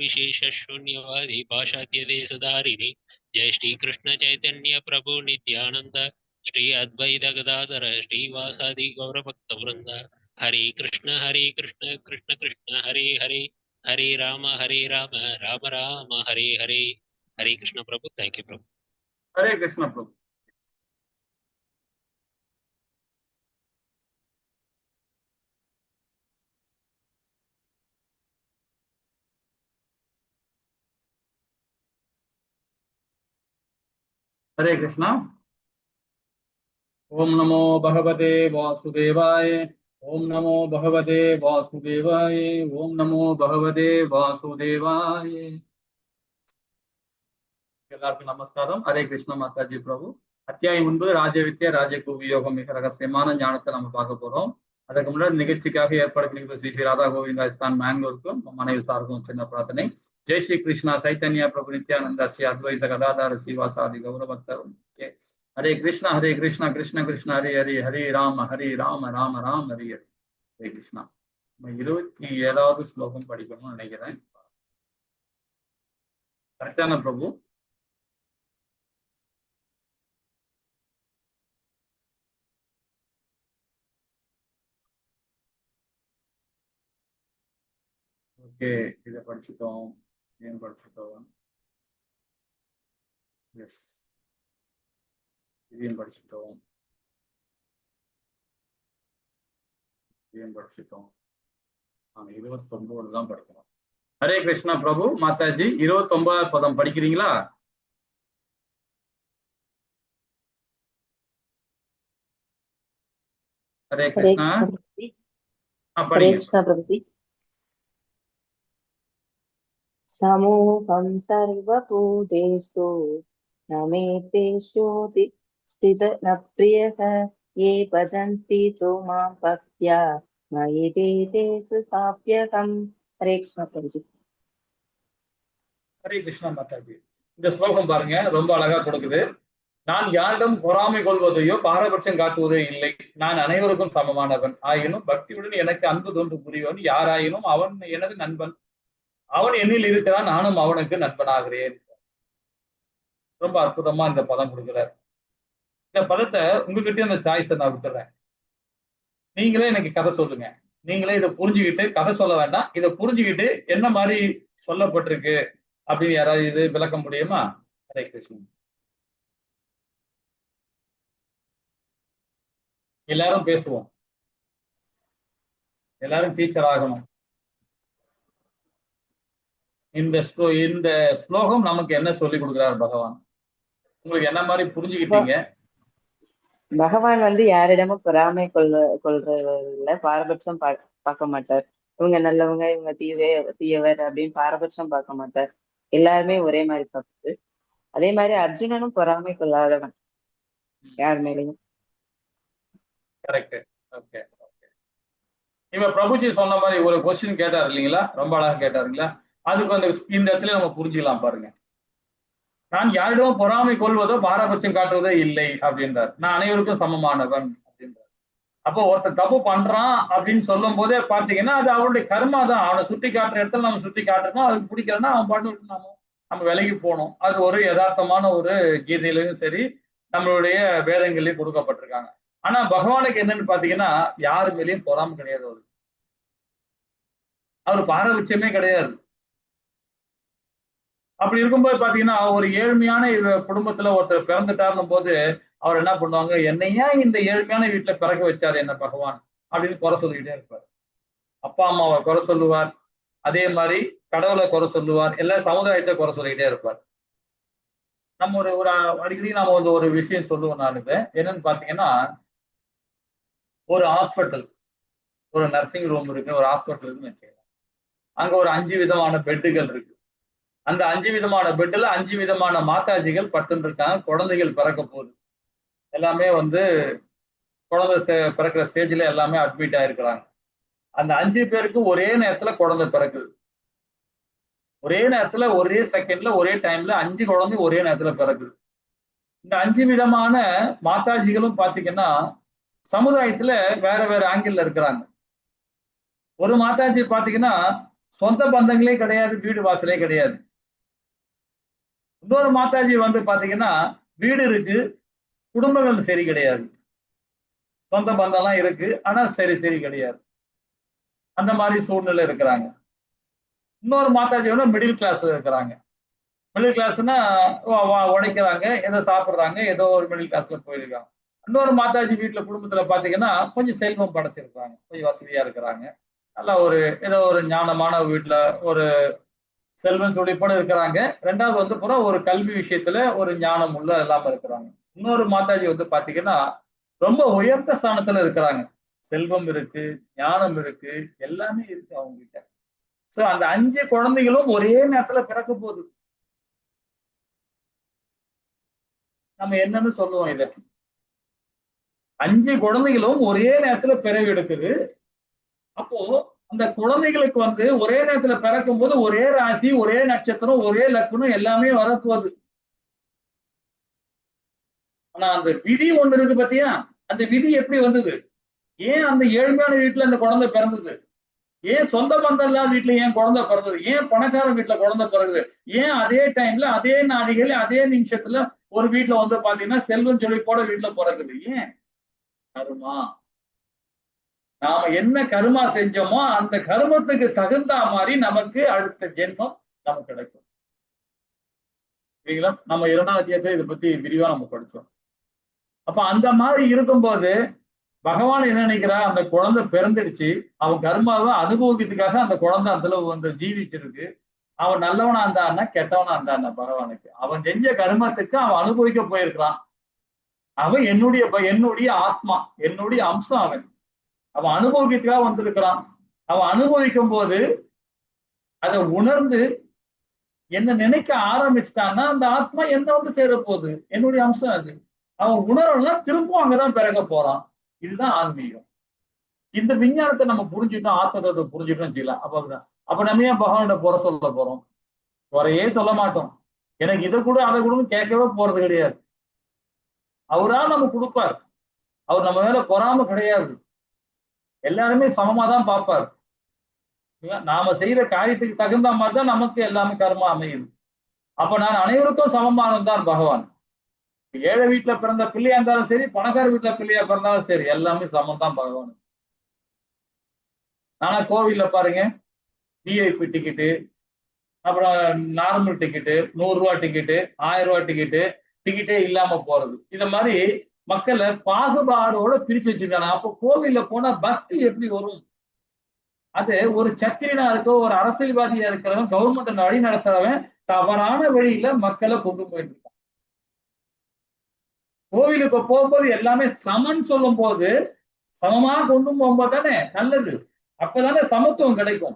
निर्विशेष शून्यवादी भाषात्यदे सुधारिणी जय श्री कृष्ण चैतन्य प्रभु नित्यानंद श्री अद्वैत गदाधर श्रीवासादि गौरभक्त वृंद हरे कृष्ण कृष्ण कृष्ण हरे हरे हरे राम राम राम हरे हरे. हरे कृष्ण प्रभु. थैंक यू प्रभु. हरे कृष्ण प्रभु. हरे कृष्णा. ओम नमो भगवते वासुदेवाय. ओम नमो भगवते वासुदेवाय. ओम नमो भगवते वासुदेवाय. எல்லாருக்கும் நமஸ்காரம். ஹரே கிருஷ்ண மாதாஜி பிரபு. அத்தியாயம் 9 ராஜவித்யா ராஜகோவி யோகம் மிக ரகசியமான ஞானத்தை நம்ம பார்க்க போறோம். அதற்கு முன்னாடி நிகழ்ச்சிக்காக ஏற்பாடு பண்ணி ஸ்ரீ ஸ்ரீ ராதா கோவிந்தா இஸ்கான் பெங்களூருக்கும் மனைவி சார்க்கும் சின்ன பிரார்த்தனை. ஜெய் ஸ்ரீ கிருஷ்ணா சைத்தன்யா பிரபு நித்யானந்தா ஸ்ரீ அத்வைத கதாதார ஸ்ரீவாசாதி கௌரபக்தர். ஹரே கிருஷ்ணா கிருஷ்ண கிருஷ்ண ஹரே ஹரே ஹரே ராம ராம ராம் ஹரி ஹரி. ஹரே கிருஷ்ணா. 27வது ஸ்லோகம் படிக்கணும்னு நினைக்கிறேன். கரெக்டான பிரபு? ஓகே, இதை படிச்சுட்டோம். ஏன் படிச்சுட்டோம்? எஸ், இதையும் படிச்சுட்டோம். இதையும் படிச்சுட்டோம். 29 தான் படிக்கணும். ஹரே கிருஷ்ணா பிரபு. மாதாஜி 29வது பதம் படிக்கிறீங்களா? ஹரே கிருஷ்ணா. படிங்க. समूहं सर्वभूतेषु न मे तेषु स्थितः प्रियः ये भजन्ति तु मां भक्त्या मयि ते तेषु साप्यहम्. हरे कृष्ण प्रभुजी. ஹரே கிருஷ்ணா மாதாஜி. இந்த ஸ்லோகம் பாருங்க, ரொம்ப அழகா கொடுக்குது. நான் யாரிடம் பொறாமை கொள்வதையோ பாரபட்சம் காட்டுவதோ இல்லை. நான் அனைவருக்கும் சமமானவன். ஆயினும் பக்தியுடன் எனக்கு அன்பு தோன்று புரிவன் யாராயினும் அவன் எனது நண்பன். அவன் என்னில் இருக்கிறான், நானும் அவனுக்கு நண்பனாகிறேன். ரொம்ப அற்புதமா இந்த பதம் கொடுக்குறார். இந்த பதத்தை உங்ககிட்ட அந்த சாய்ஸை நான் விட்டுறேன். நீங்களே எனக்கு கதை சொல்லுங்க. நீங்களே இதை புரிஞ்சுக்கிட்டு, கதை சொல்ல வேண்டாம், இதை புரிஞ்சுக்கிட்டு என்ன மாதிரி சொல்லப்பட்டிருக்கு அப்படின்னு யாராவது இது விளக்க முடியுமா? ஹரே கிருஷ்ணன். எல்லாரும் பேசுவோம். எல்லாரும் டீச்சர் ஆகணும். இந்த ஸ்லோகம் நமக்கு என்ன சொல்லி கொடுக்கிறார் பகவான்? உங்களுக்கு என்ன மாதிரி புரிஞ்சுக்கிட்டீங்க? பகவான் யாரிடமும் பொறாமை கொள்றதுல பாரபட்சம் பார்க்க மாட்டார். இவங்க நல்லவங்க, இவங்க தீயவர் அப்படின்னு பாரபட்சம் பார்க்க மாட்டார். எல்லாருமே ஒரே மாதிரி பார்ப்பாரு. அதே மாதிரி அர்ஜுனனும் பொறாமை கொள்ளாதவன் யார் மேலையும். கரெக்ட். ஓகே. இப்ப பிரபுஜி சொன்ன மாதிரி ஒரு கொஸ்டின் கேட்டார் இல்லைங்களா? ரொம்ப அழகா கேட்டாருங்களா? அதுக்கு இந்த இடத்துல நம்ம புரிஞ்சுக்கலாம் பாருங்க. நான் யாரிடமும் பொறாமை கொள்வதோ பாரபட்சம் காட்டுவதோ இல்லை அப்படின்றார். நான் அனைவருக்கும் சமமானவன் அப்படின்றார். அப்போ ஒருத்தர் தப்பு பண்றான் அப்படின்னு சொல்லும் போதே பாத்தீங்கன்னா அது அவருடைய கர்மா தான். அவனை சுட்டி காட்டுற இடத்துல நம்ம சுட்டி காட்டணும். அதுக்கு பிடிக்கலன்னா அவன் பாட்டு நம்ம விலகி போகணும். அது ஒரு யதார்த்தமான ஒரு கீதையிலையும் சரி, நம்மளுடைய வேதங்களையும் கொடுக்கப்பட்டிருக்காங்க. ஆனா பகவானுக்கு என்னன்னு பாத்தீங்கன்னா யாரு மேலேயும் பொறாமை கிடையாது. அவரு பாரபட்சமே கிடையாது. அப்படி இருக்கும்போது பாத்தீங்கன்னா ஒரு ஏழ்மையான குடும்பத்துல ஒருத்தர் பிறந்துட்டாருன்னும் போது அவர் என்ன பண்ணுவாங்க, என்னையா இந்த ஏழ்மையான வீட்டுல பிறக்க வச்சாரு என்ன பகவான் அப்படின்னு குறை சொல்லிக்கிட்டே இருப்பார். அப்பா அம்மாவை குறை சொல்லுவார், அதே மாதிரி கடவுளை குறை சொல்லுவார், எல்லா சமுதாயத்தை குறை சொல்லிக்கிட்டே இருப்பார். நம்ம ஒரு அடிக்கடி நாம ஒரு விஷயம் சொல்லுவோம். நான் என்னன்னு பாத்தீங்கன்னா, ஒரு ஹாஸ்பிட்டல், ஒரு நர்சிங் ரூம் இருக்கு, ஒரு ஹாஸ்பிட்டல் இருக்குன்னு வச்சுக்கலாம். அங்க ஒரு 5 விதமான பெட்டுகள் இருக்கு. அந்த 5 விதமான பெட்டுல 5 விதமான மாதாஜிகள் படுத்துட்டு இருக்காங்க. குழந்தைகள் பிறக்க போகுது. எல்லாமே குழந்தை பிறக்கிற ஸ்டேஜ்ல எல்லாமே அட்மிட் ஆயிருக்கிறாங்க. அந்த 5 பேருக்கு ஒரே நேரத்துல குழந்தை பிறக்குது. ஒரே நேரத்துல, ஒரே செகண்ட்ல, ஒரே டைம்ல 5 குழந்தை ஒரே நேரத்துல பிறக்குது. இந்த 5 விதமான மாதாஜிகளும் பாத்தீங்கன்னா சமுதாயத்துல வேற வேற ஆங்கிள் இருக்கிறாங்க. ஒரு மாதாஜி பாத்தீங்கன்னா சொந்த பந்தங்களே கிடையாது, வீடு வாசலே கிடையாது. இன்னொரு மாதாஜி வந்து பாத்தீங்கன்னா வீடு இருக்கு, குடும்பங்கள் சரி கிடையாது. சொந்த பந்தம்லாம் இருக்கு, ஆனா சரி கிடையாது. அந்த மாதிரி சூழ்நிலை இருக்கிறாங்க. இன்னொரு மாதாஜி வந்து மிடில் கிளாஸ்ல இருக்கிறாங்க. மிடில் கிளாஸ்னா உழைக்கிறாங்க, ஏதோ சாப்பிடுறாங்க, ஏதோ ஒரு மிடில் கிளாஸ்ல போயிருக்காங்க. இன்னொரு மாதாஜி வீட்டுல குடும்பத்துல பாத்தீங்கன்னா கொஞ்சம் செல்வம் படைச்சிருக்காங்க, கொஞ்சம் வசதியா இருக்கிறாங்க. நல்ல ஒரு ஏதோ ஒரு ஞானமான வீட்டுல ஒரு செல்வம் துடிப்போட இருக்கிறாங்க. ரெண்டாவது வந்து பூரா ஒரு கல்வி விஷயத்துல ஒரு ஞானம் உள்ள இல்லாம இருக்கிறாங்க. இன்னொரு மாதாஜி வந்து பாத்தீங்கன்னா ரொம்ப உயர்ந்த ஸ்தானத்துல இருக்கிறாங்க. செல்வம் இருக்கு, ஞானம் இருக்கு, எல்லாமே இருக்கு அவங்க கிட்ட. சோ அந்த 5 குழந்தைகளும் ஒரே நேரத்துல பிறக்க போகுது. நம்ம என்னன்னு சொல்லுவோம் இத? 5 குழந்தைகளும் ஒரே நேரத்துல பிறவி எடுக்குது. அப்போ அந்த குழந்தைகளுக்கு வந்து ஒரே நேரத்துல பிறக்கும் போது ஒரே ராசி, ஒரே நட்சத்திரம், ஒரே லக்னம் எல்லாமே வரப்போகுது. ஆனா அந்த விதி ஒண்ணு இருக்கு பாத்தியா? அந்த விதி எப்படி வந்தது? ஏன் அந்த ஏழ்மையான வீட்டுல அந்த குழந்தை பிறந்தது? ஏன் சொந்த பந்தம் இல்லாத வீட்டுல ஏன் குழந்தை பிறந்தது? ஏன் பணக்கார வீட்டுல குழந்தை பிறகுது? ஏன் அதே டைம்ல, அதே நாடிகள், அதே நிமிஷத்துல ஒரு வீட்டுல வந்து பாத்தீங்கன்னா செல்வம் செழிப்போட வீட்டுல பிறகுது? ஏன்? கருமா. நாம என்ன கருமா செஞ்சோமோ அந்த கருமத்துக்கு தகுந்த மாதிரி நமக்கு அடுத்த ஜென்மம் நமக்கு கிடைக்கும். சரிங்களா? நம்ம 2ஆம் அத்தியாயத்துல இதை பத்தி விரிவா நம்ம படிச்சோம். அப்ப அந்த மாதிரி இருக்கும்போது பகவான் என்ன நினைக்கிறா, அந்த குழந்தை பிறந்துடுச்சு, அவன் கர்மாவை அனுபவிக்கிறதுக்காக அந்த குழந்தை அதுல வந்து ஜீவிச்சிருக்கு. அவன் நல்லவனா இருந்தான்னா கெட்டவனா இருந்தான்னா பகவானுக்கு அவன் செஞ்ச கர்மத்துக்கு அவன் அனுபவிக்க போயிருக்கிறான். அவன் என்னுடைய ஆத்மா, என்னுடைய அம்சம். அவன் அனுபவிக்கிறதுக்காக வந்திருக்கிறான். அவன் அனுபவிக்கும் போது அதை உணர்ந்து என்ன நினைக்க ஆரம்பிச்சுட்டான்னா அந்த ஆத்மா என்ன வந்து சேர போகுது, என்னுடைய அம்சம் அது. அவன் உணரலாம், திரும்பவும் அங்கதான் பிறக்க போறான். இதுதான் ஆன்மீகம். இந்த விஞ்ஞானத்தை நம்ம புரிஞ்சுட்டோம், ஆத்ம தத்துவத்தை புரிஞ்சுட்டோம் செய்யலாம். அப்ப நம்ம ஏன் பகவானோட குறை சொல்ல போறோம்? குறையே சொல்ல மாட்டோம். எனக்கு இதை கூட அதை கூடன்னு கேட்கவே போறது கிடையாது. அவரா நம்ம கொடுப்பார். அவர் நம்ம மேல பொறாம கிடையாது. எல்லாருமே சமமா தான் பார்ப்பார். நாம செய்யற காரியத்துக்கு தகுந்த மாதிரி தான் நமக்கு எல்லாமே கர்மா அமையுது. அப்ப நான் அனைவருக்கும் சமமானவன் தான் பகவான். ஏழை வீட்டுல பிறந்த பிள்ளையா இருந்தாலும் சரி, பணக்கார வீட்டுல பிள்ளையா பிறந்தாலும் சரி, எல்லாமே சமம் தான் பகவான். ஆனா கோவில்ல பாருங்க, விஐபி டிக்கெட்டு, அப்புறம் நார்மல் டிக்கெட்டு, 100 ரூபாய் டிக்கெட்டு, 1000 ரூபாய் டிக்கெட்டு, டிக்கெட்டே இல்லாம போறது. இந்த மாதிரி மக்களை பாகுபாடோட பிரிச்சு வச்சிருக்காங்க. அப்போ கோவில்ல போனா பக்தி எப்படி வரும்? அது ஒரு சத்திரியனா இருக்க, ஒரு அரசியல்வாதியா இருக்கிறவன், கவர்மெண்ட் வழி நடத்துறவன் தவறான வழியில மக்களை கொண்டு போயிட்டு இருக்கான். கோவிலுக்கு போகும்போது எல்லாமே சமன் சொல்லும் போது, சமமா கொண்டு போகும்போது தானே நல்லது. அப்பதானே சமத்துவம் கிடைக்கும்.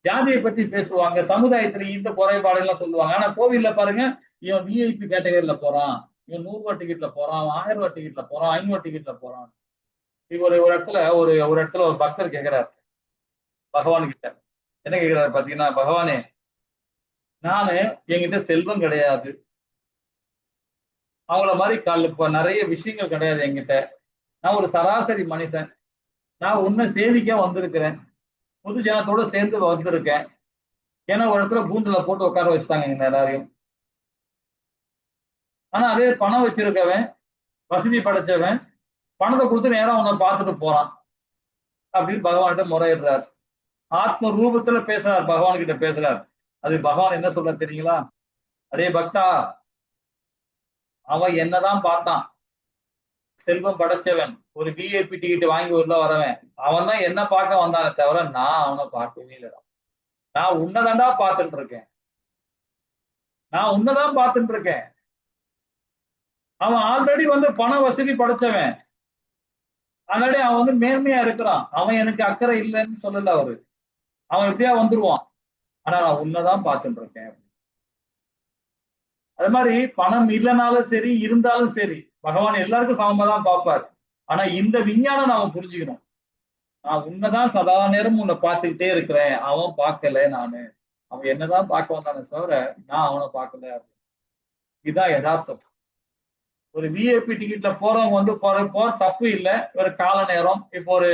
ஜாதியை பத்தி பேசுவாங்க, சமுதாயத்துல இந்த குறைபாடு எல்லாம் சொல்லுவாங்க. ஆனா கோவில்ல பாருங்க, இவன் விஐபி கேட்டகரியில போறான், இவன் 100 ரூபாய் டிக்கெட்ல போறான், 1000 ரூபாய் டிக்கெட்ல போறான், 500 டிக்கெட்ல போறான். ஒரு ஒரு இடத்துல ஒரு ஒரு இடத்துல ஒரு பக்தர் கேட்கிறார் பகவான் கிட்ட. என்ன கேட்கிறாரு பாத்தீங்கன்னா, பகவானே, நானு என்கிட்ட செல்வம் கிடையாது, அவங்கள மாதிரி இப்ப நிறைய விஷயங்கள் கிடையாது என்கிட்ட. நான் ஒரு சராசரி மனுஷன். நான் உன்னை சேவிக்க வந்திருக்கிறேன். பொது ஜனத்தோட சேர்ந்து வந்திருக்கேன். ஏன்னா ஒரு இடத்துல கூண்டுல போட்டு உட்கார வச்சுட்டாங்க எங்க எல்லாரையும். ஆனா அதே பணம் வச்சிருக்கவன், வசதி படைச்சவன், பணத்தை கொடுத்து நேரம் அவனை பார்த்துட்டு போறான் அப்படின்னு பகவான்கிட்ட முறையிடுறார். ஆத்ம ரூபத்துல பேசுறார், பகவான் கிட்ட பேசுறார். அது பகவான் என்ன சொல்ற தெரியுங்களா? அடே பக்தா, அவன் என்னதான் பார்த்தான், செல்வம் படைச்சவன், ஒரு விஐபி டிக்கெட் வாங்கி உள்ள வரவன், அவன் தான் என்ன பார்க்க வந்தானே தவிர நான் அவனை பார்க்கவே இல்லைடா. நான் உன்னதாண்டா பார்த்துட்டு இருக்கேன். நான் உன்னதான் பார்த்துட்டு இருக்கேன். அவன் ஆல்ரெடி வந்து பண வசதி படைச்சவன். ஆல்ரெடி அவன் வந்து மேன்மையா இருக்கிறான். அவன் எனக்கு அக்கறை இல்லைன்னு சொல்லல அவரு. அவன் எப்படியா வந்துருவான். ஆனா நான் உன்னதான் பார்த்துட்டு இருக்கேன். அது மாதிரி பணம் இல்லைனாலும் சரி, இருந்தாலும் சரி, பகவான் எல்லாருக்கும் சமமா தான் பார்ப்பார். ஆனா இந்த விஞ்ஞானம் நாம புரிஞ்சுக்கணும். நான் உன்னதான் சதா நேரம் உன்னை பார்த்துக்கிட்டே இருக்கிறேன். அவன் பார்க்கல நானு. அவன் என்னதான் பார்க்க வந்தானே தவிர நான் அவனை பார்க்கல. இதுதான் யதார்த்தம். ஒரு விஐபி டிக்கெட்ல போறவங்க வந்து போற தப்பு இல்லை. ஒரு கால நேரம், இப்போ ஒரு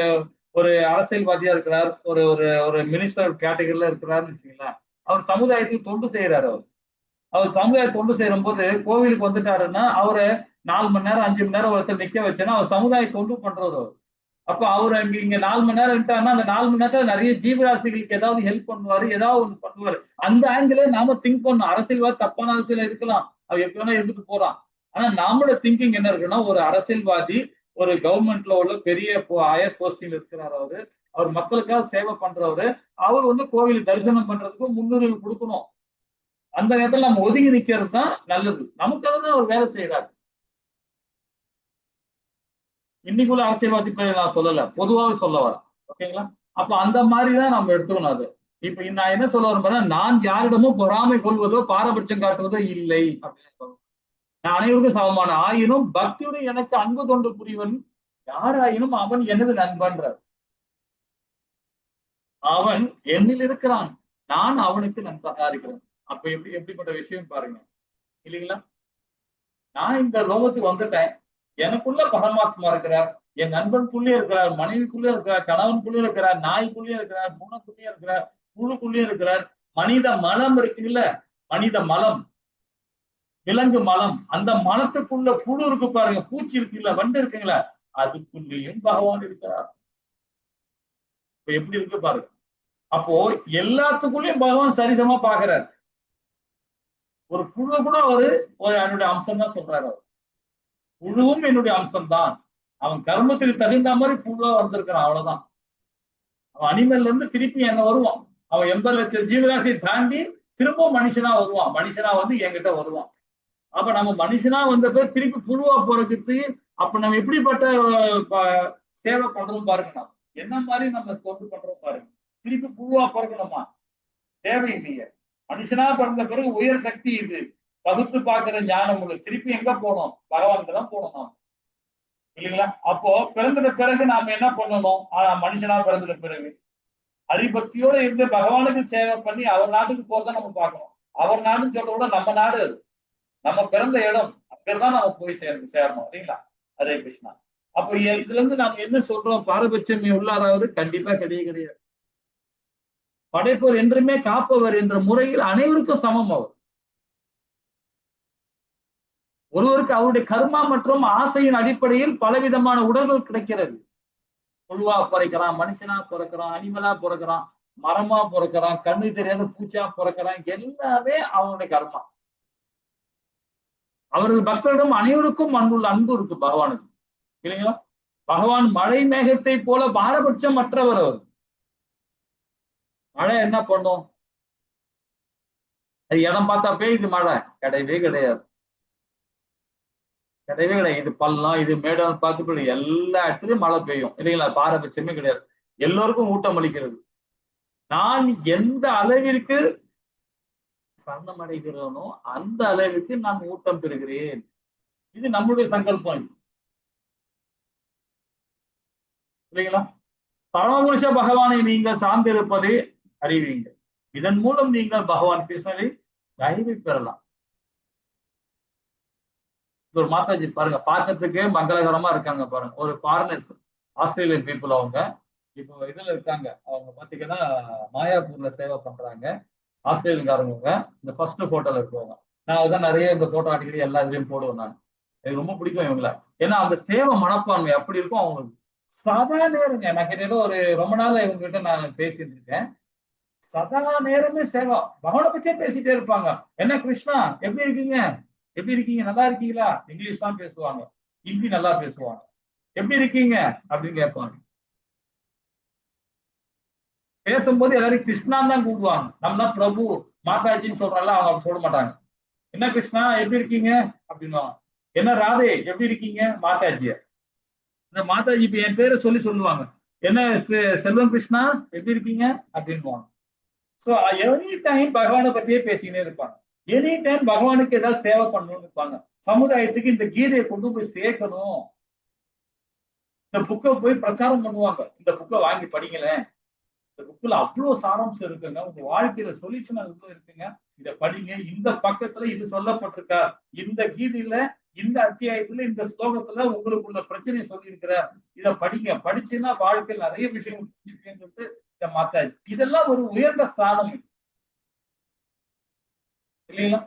ஒரு அரசியல்வாதியா இருக்கிறார், ஒரு ஒரு ஒரு மினிஸ்டர் கேட்டகரியில இருக்கிறாருன்னு வச்சுங்களேன். அவர் சமுதாயத்துக்கு தொண்டு செய்யறாரு. அவர் சமுதாய தொண்டு செய்யும் போது கோவிலுக்கு வந்துட்டாருன்னா அவரை 4 மணி நேரம் 5 மணி நேரம் ஒருத்தர் நிக்க வச்சேன்னா அவர் சமுதாய தொண்டு பண்றவர் அவர். அப்ப அவர் இங்க 4 மணி நேரம் இருக்காருன்னா அந்த 4 மணி நேரத்துல நிறைய ஜீவராசிகளுக்கு ஏதாவது ஹெல்ப் பண்ணுவாரு, ஏதாவது ஒண்ணு பண்ணுவாரு. அந்த ஆங்கிளே நாம திங்க் பண்ணணும். அரசியல்வாதி தப்பான அரசியல் இருக்கலாம், அவ எப்படி வேணா இருந்துட்டு போறான். ஆனா நம்மளோட திங்கிங் என்ன இருக்குன்னா, ஒரு அரசியல்வாதி ஒரு கவர்மெண்ட்ல உள்ள பெரிய ஹையர் போஸ்டிங் இருக்கிறார் அவரு. அவர் மக்களுக்காக சேவை பண்றவரு. அவர் வந்து கோவில் தரிசனம் பண்றதுக்கு முன்னுரிமை கொடுக்கணும். அந்த நேரத்துல நம்ம ஒதுங்கி நிக்கிறது தான் நல்லது. நமக்காக தான் அவர் வேலை செய்யறாரு. இன்னைக்குள்ள அரசியல்வாதி பேரை நான் சொல்லல, பொதுவாவே சொல்ல வரேன். ஓகேங்களா? அப்ப அந்த மாதிரிதான் நம்ம எடுத்துக்கணும் அது. இப்ப நான் என்ன சொல்ல வரேன், நான் யாரிடமும் பொறாமை கொள்வதோ பாரபட்சம் காட்டுவதோ இல்லை அப்படின்னு சொல்றேன். நான் அனைவருக்கும் சமமான ஆயினும் பக்தியுடன் எனக்கு அன்பு தொண்டு புரிவன் யாராயினும் அவன் எனது நண்பன்றார். அவன் என்னில் இருக்கிறான், நான் அவனுக்கு நண்பனா இருக்கிறேன். அப்ப எப்படிப்பட்ட விஷயம் பாருங்க, இல்லைங்களா? நான் இந்த லோகத்துக்கு வந்துட்டேன், எனக்குள்ள பரமாத்மா இருக்கிறார், என் நண்பனுக்குள்ளே இருக்கிறார், மனைவிக்குள்ளே இருக்கிறார், கணவனுக்குள்ளே இருக்கிறார், நாய்க்குள்ளே இருக்கிறார், பூனைக்குள்ளே இருக்கிறார், புழுக்குள்ளே இருக்கிறார். மனித மலம் இருக்குல்ல, மனித மலம், விலங்கு மலம், அந்த மலத்துக்குள்ள புழு இருக்கு பாருங்க, பூச்சி இருக்குல்ல, வண்டு இருக்குங்களா, அதுக்குள்ளேயும் பகவான் இருக்கிறார். இப்ப எப்படி இருக்கு பாருங்க. அப்போ எல்லாத்துக்குள்ளயும் பகவான் சரிசமா பாக்குறாரு. ஒரு புழு கூட ஒரு என்னுடைய அம்சம் தான் சொல்றாரு அவர். புழுவும் என்னுடைய அம்சம் தான். அவன் கர்மத்துக்கு தகுந்த மாதிரி புழுவா வந்திருக்கிறான், அவ்வளவுதான். அவன் அனிமல்ல இருந்து திருப்பி என்ன வருவான். அவன் 80 லட்சம் ஜீவராசியை தாண்டி திரும்பவும் மனுஷனா வருவான். மனுஷனா வந்து என்கிட்ட வருவான். அப்ப நம்ம மனுஷனா வந்த பேர் திருப்பி புழுவா போறதுக்கு அப்ப நம்ம எப்படிப்பட்ட சேவை பண்றோம் பாருங்க. நம்ம என்ன மாதிரி நம்ம கொண்டு பண்றோம் பாருங்க. திருப்பி புழுவா பிறக்கணுமா? தேவையில்லையே. மனுஷனா பிறந்த பிறகு உயர் சக்தி இது, பகுத்து பார்க்கிற ஞானம் உள்ள. திருப்பி எங்க போனோம்? பகவான்கிட்ட தான் போனோம் நாம், இல்லைங்களா? அப்போ பிறந்த பிறகு நாம என்ன பண்ணணும்? மனுஷனா பிறந்த பிறகு ஹரிபக்தியோட இருந்து பகவானுக்கு சேவை பண்ணி அவர் நாட்டுக்கு போறதை நம்ம பார்க்கணும். அவர் நாடுன்னு சொல்ற விட நம்ம நாடு அது, நம்ம பிறந்த இடம், அங்கதான் நம்ம போய் சேரணும், இல்லைங்களா? ஹரே கிருஷ்ணா. அப்போ இதுல இருந்து நாம என்ன சொல்றோம்? பாரபட்சம் உள்ளாராவது கண்டிப்பா கிடையாது. படைப்பவர் என்றுமே காப்பவர் என்ற முறையில் அனைவருக்கும் சமம் அவர். ஒருவருக்கு அவருடைய கர்மா மற்றும் ஆசையின் அடிப்படையில் பலவிதமான உடல்கள் கிடைக்கிறது. புழுவா பிறக்கிறான், மனுஷனா பிறக்கிறான், அனிமலா பிறக்கிறான், மரமா பிறக்கிறான், கண்ணு தெரியாத பூச்சா பிறக்கிறான். எல்லாமே அவனுடைய கர்மா. அவரது பக்தரிடம் அனைவருக்கும் அன்பு இருக்கு பகவானுக்கு, இல்லைங்களா? பகவான் மழை மேகத்தை போல பாரபட்சம் மற்றவர். அவர் மழை என்ன பண்ணும்? அது இடம் பார்த்தா பெய்யுது மழை? கிடையவே கிடையாது. கிடையவே கிடையாது. இது பள்ளம், இது மேடம் பார்த்து எல்லா இடத்துலயும் மழை பெய்யும், இல்லைங்களா? பாரபட்சமே கிடையாது. எல்லோருக்கும் ஊட்டம் அளிக்கிறது. நான் எந்த அளவிற்கு சரணம் அடைகிறேனோ அந்த அளவிற்கு நான் ஊட்டம் பெறுகிறேன். இது நம்முடைய சங்கல்பம், இல்லைங்களா? பரமபுருஷ பகவானை நீங்கள் சார்ந்திருப்பதை அறிவீங்க. இதன் மூலம் நீங்கள் பகவான் கிருஷ்ணரை தயவை பெறலாம். ஒரு மாதாஜி பாருங்க, பார்க்கறதுக்கு மங்களகரமா இருக்காங்க பாருங்க. ஒரு ஃபாரினர்ஸ், ஆஸ்திரேலியன் பீப்புள். அவங்க இப்போ இதுல இருக்காங்க. அவங்க பாத்தீங்கன்னா மாயாப்பூர்ல சேவை பண்றாங்க. ஆஸ்திரேலியன்காரங்க. இந்த ஃபர்ஸ்ட் போட்டோல இருக்குவாங்க. நான் அதான் நிறைய இந்த போட்டோ அடிக்கடி எல்லா இதுலயும் போடுவேன் நான். எனக்கு ரொம்ப பிடிக்கும் இவங்கள. ஏன்னா அந்த சேவை மனப்பான்மை அப்படி இருக்கும் அவங்களுக்கு. சதா நேரங்க, நான் கிட்ட ஒரு ரொம்ப நாள் இவங்க கிட்ட நான் பேசிட்டு இருக்கேன். சதா நேரமே சேவா, பகவானை பத்தியே பேசிட்டே இருப்பாங்க. என்ன கிருஷ்ணா எப்படி இருக்கீங்க, எப்படி இருக்கீங்க, நல்லா இருக்கீங்களா? இங்கிலீஷ் தான் பேசுவாங்க, ஹிந்தி நல்லா பேசுவாங்க. எப்படி இருக்கீங்க அப்படின்னு கேட்பாங்க. பேசும்போது எல்லாரும் கிருஷ்ணான்னு தான் கூப்பிடுவாங்க. நம்ம பிரபு மாதாஜின்னு சொல்றோம்ல, அவங்க அப்படி சொல்ல மாட்டாங்க. என்ன கிருஷ்ணா எப்படி இருக்கீங்க அப்படின்னுவாங்க. என்ன ராதே எப்படி இருக்கீங்க? மாதாஜிய. இந்த மாதாஜி இப்ப என் பேரை சொல்லுவாங்க. என்ன செல்வம் கிருஷ்ணா எப்படி இருக்கீங்க அப்படின்னுவாங்க. ஸோ எனி டைம் பகவானை பத்தியே பேசிக்கிட்டே இருப்பாங்க. எனி டைம் பகவானுக்கு ஏதாவது சேவை பண்ணணும்னு இருப்பாங்க. சமுதாயத்துக்கு இந்த கீதையை கொண்டு போய் சேர்க்கணும். இந்த புக்கை போய் பிரச்சாரம் பண்ணுவாங்க. இந்த புக்கை வாங்கி படிங்களேன், இந்த புக்ல அவ்வளவு சாராம்சம் இருக்குங்க, உங்க வாழ்க்கையில சொல்யூஷன் அதுக்குள்ள இருக்குங்க, இதை படிங்க, இந்த பக்கத்துல இது சொல்லப்பட்டிருக்கா, இந்த கீதையில இந்த அத்தியாயத்துல இந்த ஸ்லோகத்துல உங்களுக்குள்ள பிரச்சனையை சொல்லியிருக்கிற, இதை படிங்க, படிச்சுன்னா வாழ்க்கையில் நிறைய விஷயம் புரிஞ்சுப்பீங்கன்னு சொல்லிட்டு இதை மாத்தாச்சு. இதெல்லாம் ஒரு உயர்ந்த ஸ்தானம் இல்லைங்களா?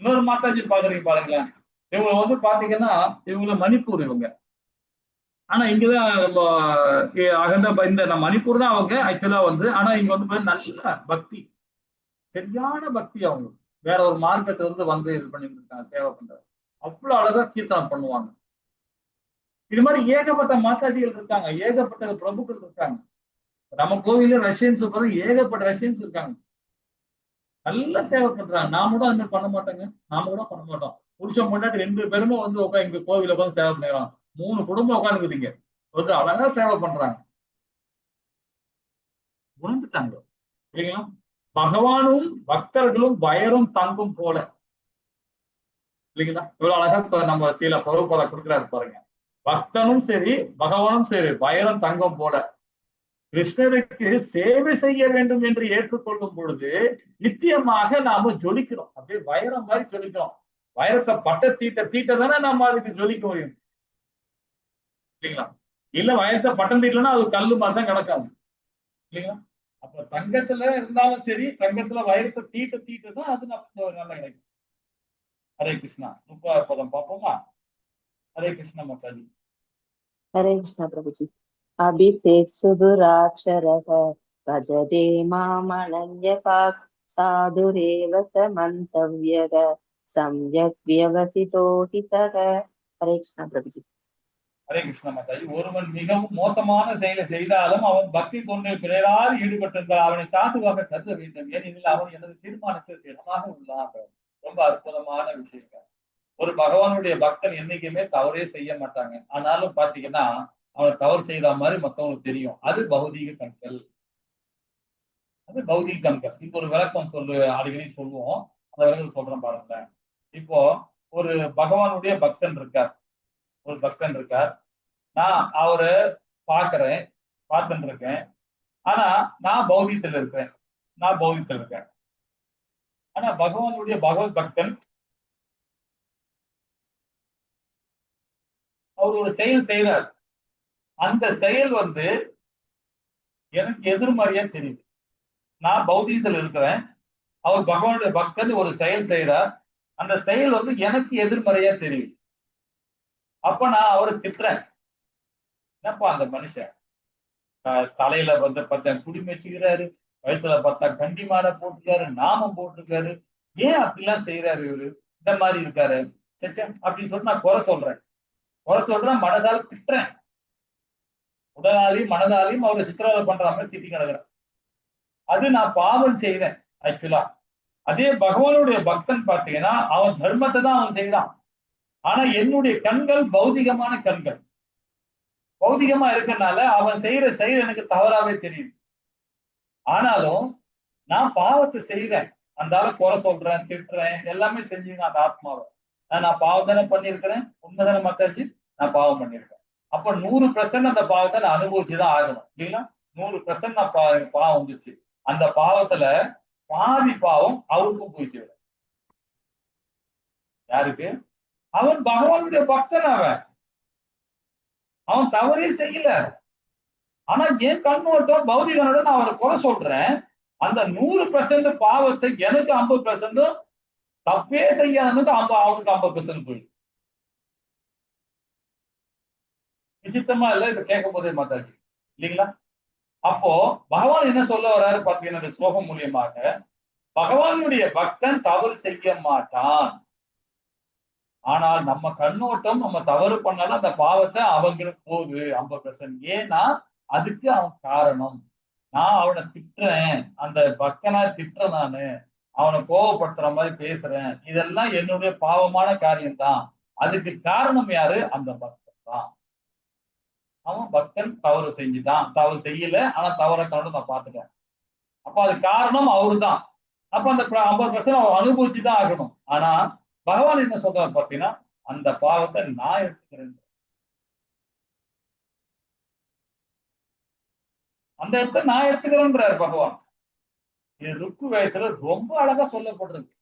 இன்னொரு மாதாஜி பாக்குறீங்க பாருங்களேன். இவங்க வந்து பாத்தீங்கன்னா இவங்க மணிப்பூர் இவங்க. ஆனா இங்கதான் நம்ம அகண்ட இந்த மணிப்பூர் தான் அவங்க ஆக்சுவலா வந்து. ஆனா இங்க வந்து நல்ல பக்தி, சரியான பக்தி. அவங்க வேற ஒரு மார்க்கத்துல இருந்து வந்து இது பண்ணிட்டு இருக்காங்க, சேவை பண்றாங்க. அவ்வளவு அழகா கீர்த்தனம் பண்ணுவாங்க. இது மாதிரி ஏகப்பட்ட மாதாஜிகள் இருக்காங்க, ஏகப்பட்ட பிரபுக்கள் இருக்காங்க. நம்ம கோவில ரஷ்யன்ஸ் ஏகப்பட்ட ரஷ்யன்ஸ் இருக்காங்க, நல்ல சேவை பண்றாங்க. நாம கூட அந்த பண்ண மாட்டோங்க, நாம கூட பண்ண மாட்டோம். புருஷன் பொண்டாட்டி 2 பேருமே வந்து உட்காந்து இங்க கோவில உட்காந்து சேவை பண்ணிடுறாங்க. 3 குடும்பம் உட்காந்துக்குதுங்க, வந்து அழகா சேவை பண்றாங்க. உணர்ந்துட்டாங்க இல்லைங்களா? பகவானும் பக்தர்களும் வயரும் தங்கும் போல இல்லைங்களா? இவ்வளவு அழகா நம்ம சில பருவப்பதை கொடுக்கிறாரு பாருங்க. பக்தனும் சரி பகவானும் சரி வயரும் தங்கம் போல. கிருஷ்ணருக்கு சேவை செய்ய வேண்டும் என்று ஏற்றுக்கொள்ளும் பொழுது நிச்சயமாக நாம ஜொலிக்கிறோம், அப்படியே வைரம் மாதிரி ஜொலிக்கிறோம். வைரத்தை பட்ட தீட்ட தானே நாம அதுக்கு ஜொலிக்க முடியும் இல்லைங்களா? இல்ல வைரத்தை பட்டம் தீட்டலன்னா அது கல்லு மாதிரி தான் கிடக்காது இல்லைங்களா? அப்ப தங்கத்துல இருந்தாலும் சரி, தங்கத்துல வைரத்தை தீட்ட தான் அது நமக்கு நல்லா கிடைக்கும். ஹரே கிருஷ்ணா. 30வது பதம் பார்ப்போமா? ஹரே கிருஷ்ணா மாதாஜி. हरे कृष्ण प्रभु जी। अभिषेक सुदुराक्षरः भजते मामनन्यपात् साधुरेव स मन्तव्यः सम्यक् व्यवसितो हितः। हरे कृष्ण प्रभु जी। ஹரே கிருஷ்ண மாதாஜி. ஒருவன் மிகவும் மோசமான செயலை செய்தாலும் அவன் பக்தி தொண்டில் பிறரால் ஈடுபட்டிருந்தால் அவனை சாதுவாக கருத வேண்டும், ஏனெனில் அவன் எனது தீர்மானத்தில் திடமாக உள்ளான். ரொம்ப அற்புதமான விஷயம். ஒரு பகவானுடைய பக்தன் என்னைக்குமே தவறே செய்ய மாட்டாங்க. ஆனாலும் பாத்தீங்கன்னா அவன் தவறு செய்த மாதிரி மத்தவங்களுக்கு தெரியும். அது பௌதீக கண்கள், அது பௌதீக கண்கள். இப்போ ஒரு விளக்கம் அடிக்கடி சொல்லுவோம், அந்த விளக்கம் சொல்றேன் பாருங்களேன். இப்போ ஒரு பகவானுடைய பக்தன் இருக்கார், ஒரு பக்தன் இருக்கார். நான் அவரை பார்க்கிறேன், பார்த்துட்டு இருக்கேன். ஆனா நான் பௌதியத்தில் இருக்கேன், நான் பௌதியத்தில் இருக்கேன். ஆனா பகவானுடைய பகவத் பக்தன் அவர் ஒரு செயல் செய்யறார். அந்த செயல் வந்து எனக்கு எதிர்மறையா தெரியுது. நான் பௌதியத்தில் இருக்கிறேன், அவர் பகவானுடைய பக்தன் ஒரு செயல் செய்யறார். அந்த செயல் வந்து எனக்கு எதிர்மறையா தெரியுது. அப்ப நான் அவரை திட்டுறேன். என்னப்பா அந்த மனுஷன் தலையில வந்து பார்த்தா குடி வச்சுக்கிறாரு, வயிற்றுல பார்த்தா கண்டி மாலை போட்டிருக்காரு, நாமம் போட்டிருக்காரு, ஏன் அப்படிலாம் செய்யறாரு இவரு, இந்த மாதிரி இருக்காரு சச்சம் அப்படின்னு சொல்லிட்டு நான் குறை சொல்றேன், மனசால திட்டுறேன். உடலாலையும் மனதாலையும் அவரை சித்திரவதை பண்ற மாதிரி திட்டி கிடக்குறேன். அது நான் பாவம் செய்யறேன் ஆக்சுவலா. அதே பகவானுடைய பக்தன் பார்த்தீங்கன்னா அவன் தர்மத்தை தான் அவன் செய்யறான். ஆனா என்னுடைய கண்கள் பௌதிகமான கண்கள், பௌதிகமா இருக்கனால அவன் செய்யற செயல் எனக்கு தவறாவே தெரியுது. ஆனாலும் நான் பாவத்தை செய்யறேன், அந்த ஆளை குறை சொல்றேன், திட்டுறேன், எல்லாமே செஞ்சுங்க அந்த ஆத்மாவை. நான் பாவம் தானே பண்ணியிருக்கிறேன், உண்மைதானே மாத்தாச்சு, நான் பாவம் பண்ணியிருக்கேன். அப்ப 100% அந்த பாவத்தை நான் அனுபவிச்சுதான் ஆகணும் இல்லைங்களா? 100% நான் பாவம் வந்துச்சு. அந்த பாவத்துல பாதி பாவம் அவருக்கும் போய் சேரும். யாருக்கு? அவன் பகவானுடைய பக்தன், அவன் தவறே செய்யல. ஆனா என் கண்ணோட்டம் பௌதிகனோட நான் அவரை குறை சொல்றேன். அந்த 100% பாவத்தை எனக்கு 50%, தப்பே செய்யாதனுக்கு அவனுக்கு 50% போயிடும். விசித்தமா இல்ல இதை கேட்கும் போதே மாதாஜி இல்லைங்களா? அப்போ பகவான் என்ன சொல்ல வர்றாரு பாத்தீங்கன்னா இந்த ஸ்லோகம் மூலியமாக, பகவானுடைய பக்தன் தவறு செய்ய மாட்டான். ஆனால் நம்ம கண்ணோட்டம் நம்ம தவறு பண்ணாலும் அந்த பாவத்தை அவங்களுக்கு போகுது 50%. ஏன்னா அதுக்கு அவன் காரணம். நான் அவனை திட்டுறேன், அந்த பக்தனா திட்டுறேன், நானு அவனை கோவப்படுத்துற மாதிரி பேசுறேன், இதெல்லாம் என்னுடைய பாவமான காரியம் தான். அதுக்கு காரணம் யாரு? அந்த பக்தன் தான். அவன் பக்தன் தவறு செஞ்சுட்டான், தவறு செய்யல, ஆனா தவற கண்டு நான் பார்த்துட்டேன். அப்ப அது காரணம் அவரு தான். அப்ப அந்த 50% அவன் அனுபவிச்சுதான் ஆகணும். ஆனா பகவான் என்ன சொல்றாரு பார்த்தீங்கன்னா, அந்த பாவத்தை நான் எடுத்துக்கிறேன். அந்த இடத்த நான் எடுத்துக்கிறேன்றாரு பகவான். இது ருக்கு வேதத்துல ரொம்ப அழகா சொல்லப்பட்டிருக்கு.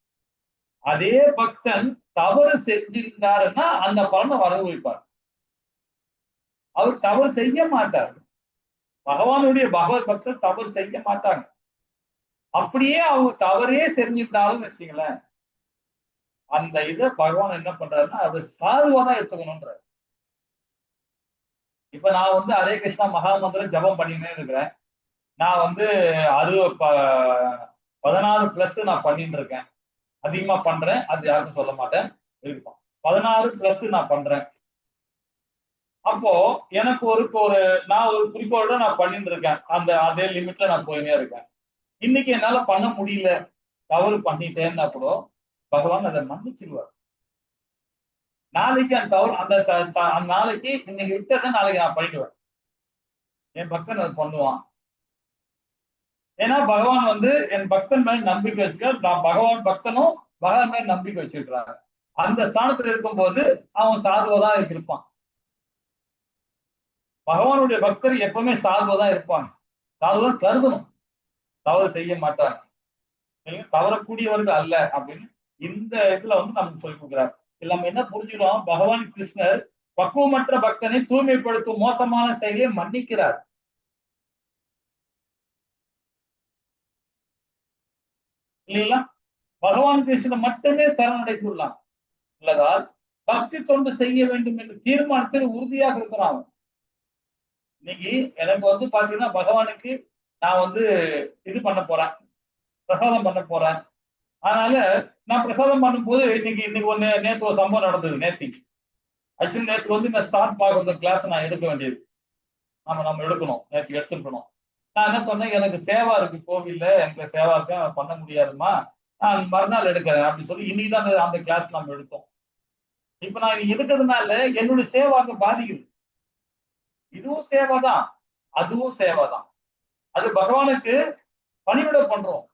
அதே பக்தன் தவறு செஞ்சிருந்தாருன்னா அந்த பலனை அனுபவிப்பார். அவர் தவறு செய்ய மாட்டார். பகவானுடைய பகவத் பக்தர் தவறு செய்ய மாட்டாங்க. அப்படியே அவங்க தவறே செஞ்சிருந்தாலும் வச்சுங்களேன், அந்த இதை பகவான் என்ன பண்றாருன்னா அது சாதுவாதான் எடுத்துக்கணும்ன்றார். இப்ப நான் வந்து ஹரே கிருஷ்ணா மகாமந்திரம் ஜபம் பண்ணினே இருக்கிறேன். நான் வந்து 16+ நான் பண்ணிட்டு இருக்கேன். அதிகமா பண்றேன். அது யாருக்கும் சொல்ல மாட்டேன். இருக்கும் 16+ நான் பண்றேன். அப்போ எனக்கு ஒரு நான் ஒரு குறிக்கோளோட நான் பண்ணிட்டு இருக்கேன். அதே லிமிட்ல நான் போயினே இருக்கேன். இன்னைக்கு என்னால பண்ண முடியல, தவறு பண்ணிட்டேன்னா கூட பகவான் அதை மன்னிச்சிருவார். நாளைக்கு அந்த தவறு அந்த நாளைக்கு இன்னைக்கு விட்டதை நாளைக்கு நான் பண்ணிடுவேன். என் பக்தன் அதை பண்ணுவான். ஏன்னா பகவான் வந்து என் பக்தன் மேல நம்பிக்கை வச்சிருக்கார். நான் பகவான் பக்தனும் பகவான் மேல நம்பிக்கை வச்சிருக்கிறாங்க. அந்த ஸ்தானத்துல இருக்கும்போது அவன் சாதுவதான் இருப்பான். பகவானுடைய பக்தர் எப்பவுமே சாதுவதான் இருப்பாங்க. சாதுவதான் கருதணும். தவறு செய்ய மாட்டாங்க. தவறக்கூடியவர்கள் அல்ல அப்படின்னு இந்த இதுல வந்து நமக்கு சொல்லிக் கொடுக்கிறார். நம்ம என்ன புரிஞ்சுக்கிறோம்? பகவான் கிருஷ்ணர் பக்குவமற்ற பக்தனை தூய்மைப்படுத்தும் மோசமான செயலை மன்னிக்கிறார். இல்லைங்களா? பகவான் கிருஷ்ணன் மட்டுமே சரணடைந்துள்ளான் உள்ளதால் பக்தி தொண்டு செய்ய வேண்டும் என்று தீர்மானத்தில் உறுதியாக இருக்கிறான். இன்னைக்கு எனக்கு வந்து பாத்தீங்கன்னா பகவானுக்கு நான் வந்து இது பண்ண போறேன், பிரசாதம் பண்ண போறேன். அதனால நான் பிரசாதம் பண்ணும்போது இன்னைக்கு நேற்று ஒரு சம்பவம் நடந்தது. நேத்திக்கு ஆக்சுவலி நேற்று வந்து இந்த ஸ்டார்ட் பார்க்கறது கிளாஸ் நான் எடுக்க வேண்டியது. நம்ம எடுக்கணும், நேற்று எடுத்துக்கணும். நான் என்ன சொன்னேன், எனக்கு சேவா இருக்கு கோவில்ல, எனக்கு சேவா இருக்கு, பண்ண முடியாதுமா, நான் மறுநாள் எடுக்கிறேன் அப்படின்னு சொல்லி இன்னைக்குதான் அந்த கிளாஸ் நம்ம எடுத்தோம். இப்ப நான் எடுக்கிறதுனால என்னுடைய சேவாக்கு பாதிக்குது. இதுவும் சேவைதான், அதுவும் சேவைதான். அது பகவானுக்கு பணிவிட பண்றோம்,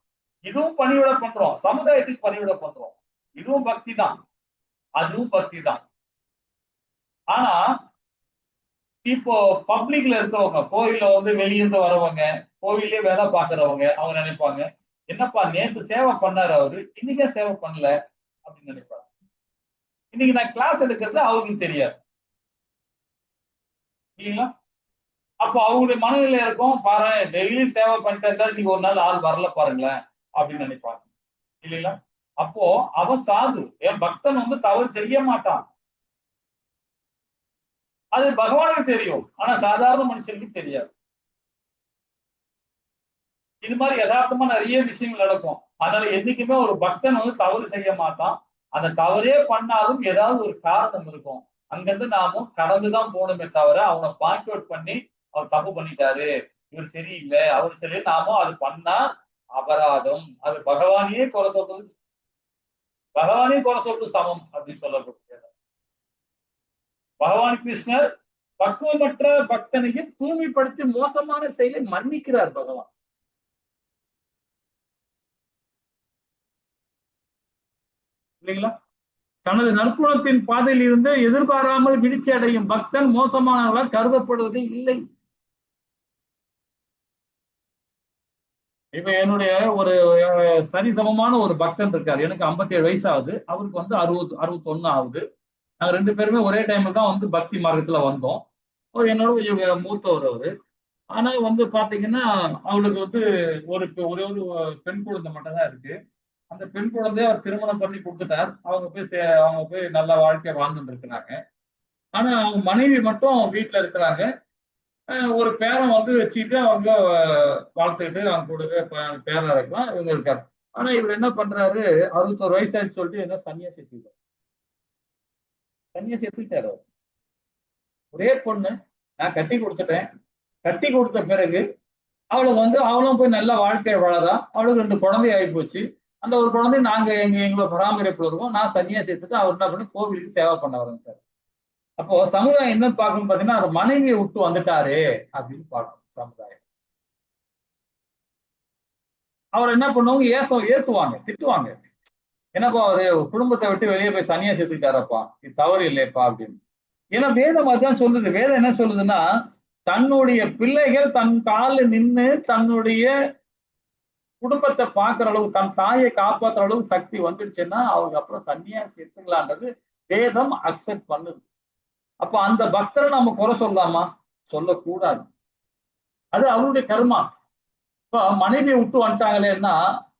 இதுவும் பணிவிட பண்றோம், சமுதாயத்துக்கு பணிவிட பண்றோம். இதுவும் பக்தி தான், அதுவும் பக்தி தான். ஆனா இப்போ பப்ளிக்ல இருக்கிறவங்க, கோயில்ல வந்து வெளியிருந்து வரவங்க, கோவிலே வேலை பாக்குறவங்க, அவங்க நினைப்பாங்க, என்னப்பா நேத்து சேவை பண்ணாரு அவரு, இன்னைக்கே சேவை பண்ணல அப்படின்னு நினைப்பாங்க. இன்னைக்கு நான் கிளாஸ் எடுக்கிறது அவங்களுக்கு தெரியாது இல்லைங்களா? அப்போ அவங்களுடைய மனநிலை இருக்கும், பாரு டெய்லி சேவை பண்ணிட்டு இருந்தா இன்னைக்கு ஒரு நாள் ஆள் வரல பாருங்களேன் அப்படின்னு நினைப்பாங்க இல்லைங்களா? அப்போ அவன் சாது, என் பக்தன் வந்து தவறு செய்ய மாட்டான். அது பகவானுக்கு தெரியும், ஆனா சாதாரண மனுஷனுக்கு தெரியாது. இது மாதிரி யதார்த்தமா நிறைய விஷயங்கள் நடக்கும். அதனால என்னைக்குமே ஒரு பக்தன் வந்து தவறு செய்ய மாட்டான். அந்த தவறே பண்ணாலும் ஏதாவது ஒரு காரணம் இருக்கும். அங்கிருந்து நாமும் கடந்துதான் போகணுமே தவிர அவனை பாயிண்ட் அவுட் பண்ணி அவர் தப்பு பண்ணிட்டாரு, இவர் சரியில்லை, அவர் சரி, நாமும் அது பண்ணா அபராதம். அது பகவானையே குறை சொல்றது, பகவானே குறை சொல்றது சமம் அப்படின்னு சொல்லப்படுகிறது. பகவான் கிருஷ்ணர் பக்குவமற்ற பக்தனையும் தூய்மைப்படுத்தி மோசமான செயலை மன்னிக்கிறார் பகவான். இல்லைங்களா? தனது நற்குணத்தின் பாதையில் இருந்து எதிர்பாராமல் வீழ்ச்சி அடையும் பக்தன் மோசமானவர்களால் கருதப்படுவதே இல்லை. இப்ப என்னுடைய ஒரு சரிசமமான ஒரு பக்தன் இருக்காரு. எனக்கு 57 வயசு ஆகுது, அவருக்கு வந்து 61 ஆகுது. நாங்க 2 பேருமே ஒரே டைம்ல தான் வந்து பக்தி மார்க்கத்துல வந்தோம். என்னோட கொஞ்சம் மூத்தவர் அவரு. ஆனா வந்து பாத்தீங்கன்னா அவளுக்கு வந்து ஒரே ஒரு பெண் குழந்தை மட்டும் தான் இருக்கு. அந்த பெண் குழந்தைய அவர் திருமணம் பண்ணி கொடுத்துட்டார். அவங்க போய் நல்ல வாழ்க்கையை வாழ்ந்துட்டு இருக்கிறாங்க. ஆனா அவங்க மனைவி மட்டும் வீட்டுல இருக்கிறாங்க. ஒரு பேரன் வந்து வச்சுக்கிட்டு அவங்க வளர்த்துக்கிட்டு அவங்க கூடவே பேரா இருக்கலாம், இவங்க இருக்காரு. ஆனா இவர் என்ன பண்றாரு, 61 வயசாச்சு சொல்லிட்டு என்ன சன்னியாசி எடுத்துக்கிட்டாரு. சன்னியாசி எடுத்துக்கிட்டாரு. ஒரே பொண்ணு நான் கட்டி கொடுத்துட்டேன். கட்டி கொடுத்த பிறகு அவளுக்கு வந்து அவளும் போய் நல்ல வாழ்க்கையை வாழறா. அவளுக்கு 2 குழந்தை ஆகி போச்சு. அந்த ஒரு குழந்தை நாங்க எங்களோட பராமரிப்புல இருக்கோம். நான் சன்னியாசி எடுத்துட்டு அவர் என்ன பண்ணி கோவிலுக்கு சேவை பண்ண ஆரம்பிச்சாரு. அப்போ சமுதாயம் என்ன பார்க்கணும் பாத்தீங்கன்னா, அவர் மனைவியை விட்டு வந்துட்டாரு அப்படின்னு பார்க்கணும் சமுதாயம். அவர் என்ன பண்ணுவாங்க, ஏசுவாங்க, திட்டுவாங்க. என்னப்பா அவரு குடும்பத்தை விட்டு வெளியே போய் சன்னியாசி எடுத்துக்கிட்டாரப்பா, இது தவறு இல்லையப்பா அப்படின்னு. ஏன்னா வேதம் அதான் சொல்லுது. வேதம் என்ன சொல்லுதுன்னா, தன்னுடைய பிள்ளைகள் தன் காலில் நின்று தன்னுடைய குடும்பத்தை பார்க்குற அளவுக்கு, தன் தாயை காப்பாற்றுற அளவுக்கு சக்தி வந்துடுச்சுன்னா அவருக்கு அப்புறம் சன்னியாசி எடுத்துக்கலான்றது வேதம் அக்செப்ட் பண்ணுது. அப்ப அந்த பக்தரை நம்ம குறை சொல்லலாமா? சொல்லக்கூடாது. அது அவருடைய கர்மா. இப்ப மனைவியை விட்டு வந்துட்டாங்களேன்னா,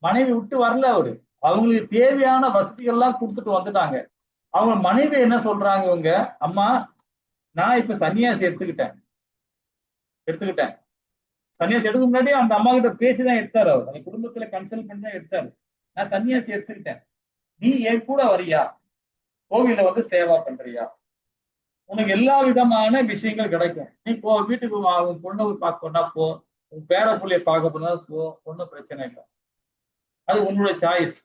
மனைவி விட்டு வரல அவரு. அவங்களுக்கு தேவையான வசதிகள்லாம் கொடுத்துட்டு வந்துட்டாங்க. அவங்க மனைவி என்ன சொல்றாங்க இவங்க, அம்மா நான் இப்ப சன்னியாசி எடுத்துக்கிட்டேன். சன்னியாசி எடுக்க முன்னாடி அந்த அம்மா கிட்ட பேசிதான் எடுத்தாரு அவர். அந்த குடும்பத்துல கன்சல்ட் பண்ணி தான் எடுத்தாரு. நான் சன்னியாசி எடுத்துக்கிட்டேன். நீ என் கூட வரியா? கோவில வந்து சேவா பண்றியா? உனக்கு எல்லா விதமான விஷயங்கள் கிடைக்கும். நீ வீட்டுக்கு உன் பொண்ணு பார்க்க போனா போ, உன் பேர புள்ளைய பார்க்க போனா போ, ஒன்னும் பிரச்சனை இல்லை. அது உன்னோட சாய்ஸ்.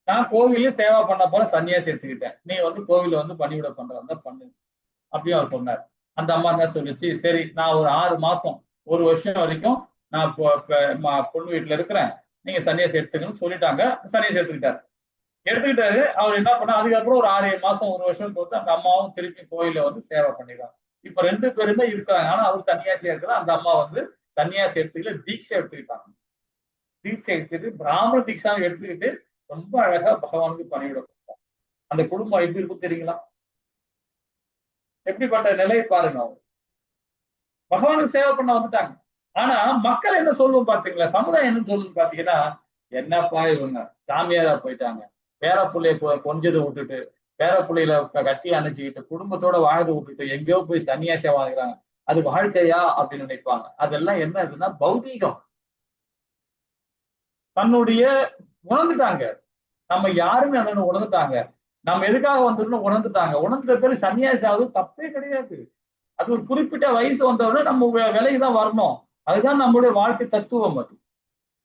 நான் கோவிலே சேவா பண்ண போற சன்னியாசி எடுத்துக்கிட்டேன். நீ வந்து கோவில வந்து பணிவிட பண்றதா பண்ணு அப்படின்னு அவர் சொன்னார். அந்த அம்மா என்ன சொல்லிச்சு, சரி நான் ஒரு 6 மாசம் 1 வருஷம் வரைக்கும் நான் பொண்ணு வீட்டுல இருக்கிறேன், நீங்க சன்னியாசி எடுத்துக்கணும்னு சொல்லிட்டாங்க. சன்னியாசி எடுத்துக்கிட்டாரு. அவர் என்ன பண்ணா, அதுக்கப்புறம் ஒரு 6-7 மாசம் 1 வருஷம் பொறுத்து அந்த அம்மாவும் திருப்பி கோயில வந்து சேவை பண்ணிடுறாங்க. இப்ப 2 பேருமே இருக்கிறாங்க. ஆனா அவர் சன்னியாசியா இருக்கிற, அந்த அம்மா வந்து சன்னியாசி எடுத்துக்கல, தீட்சை எடுத்துக்கிட்டாங்க. தீட்சை எடுத்துட்டு பிராமண தீட்சா எடுத்துக்கிட்டு ரொம்ப அழகா பகவானுக்கு பணிவிட கொடுத்தாங்க. அந்த குடும்பம் எப்படி இருக்கும் தெரியுங்களா? எப்படிப்பட்ட நிலையை பாருங்க. அவங்க பகவானுக்கு சேவை பண்ண வந்துட்டாங்க. ஆனா மக்கள் என்ன சொல்லுவோம் பாத்தீங்களா, சமுதாயம் என்ன சொல்லுன்னு பாத்தீங்கன்னா, என்னப்பா இவங்க சாமியாரா போயிட்டாங்க, பேர பிள்ளைய கொஞ்சதை விட்டுட்டு, பேர பிள்ளையில கட்டி அணைச்சிக்கிட்டு, குடும்பத்தோட வாழ்ந்து விட்டுட்டு எங்கேயோ போய் சன்னியாசியா வாழ்கிறாங்க, அது வாழ்க்கையா அப்படின்னு நினைப்பாங்க. அதெல்லாம் என்ன இதுன்னா பௌதீகம். தன்னுடைய உணர்ந்துட்டாங்க, நம்ம யாருன்னு அதை உணர்ந்துட்டாங்க, நம்ம எதுக்காக வந்துடணும் உணர்ந்துட்டாங்க. உணர்ந்த பேரு சன்னியாசி ஆகுது தப்பே கிடையாது. அது ஒரு குறிப்பிட்ட வயசு வந்தவுடனே நம்ம விலைக்குதான் வரணும். அதுதான் நம்மளுடைய வாழ்க்கை தத்துவம். அது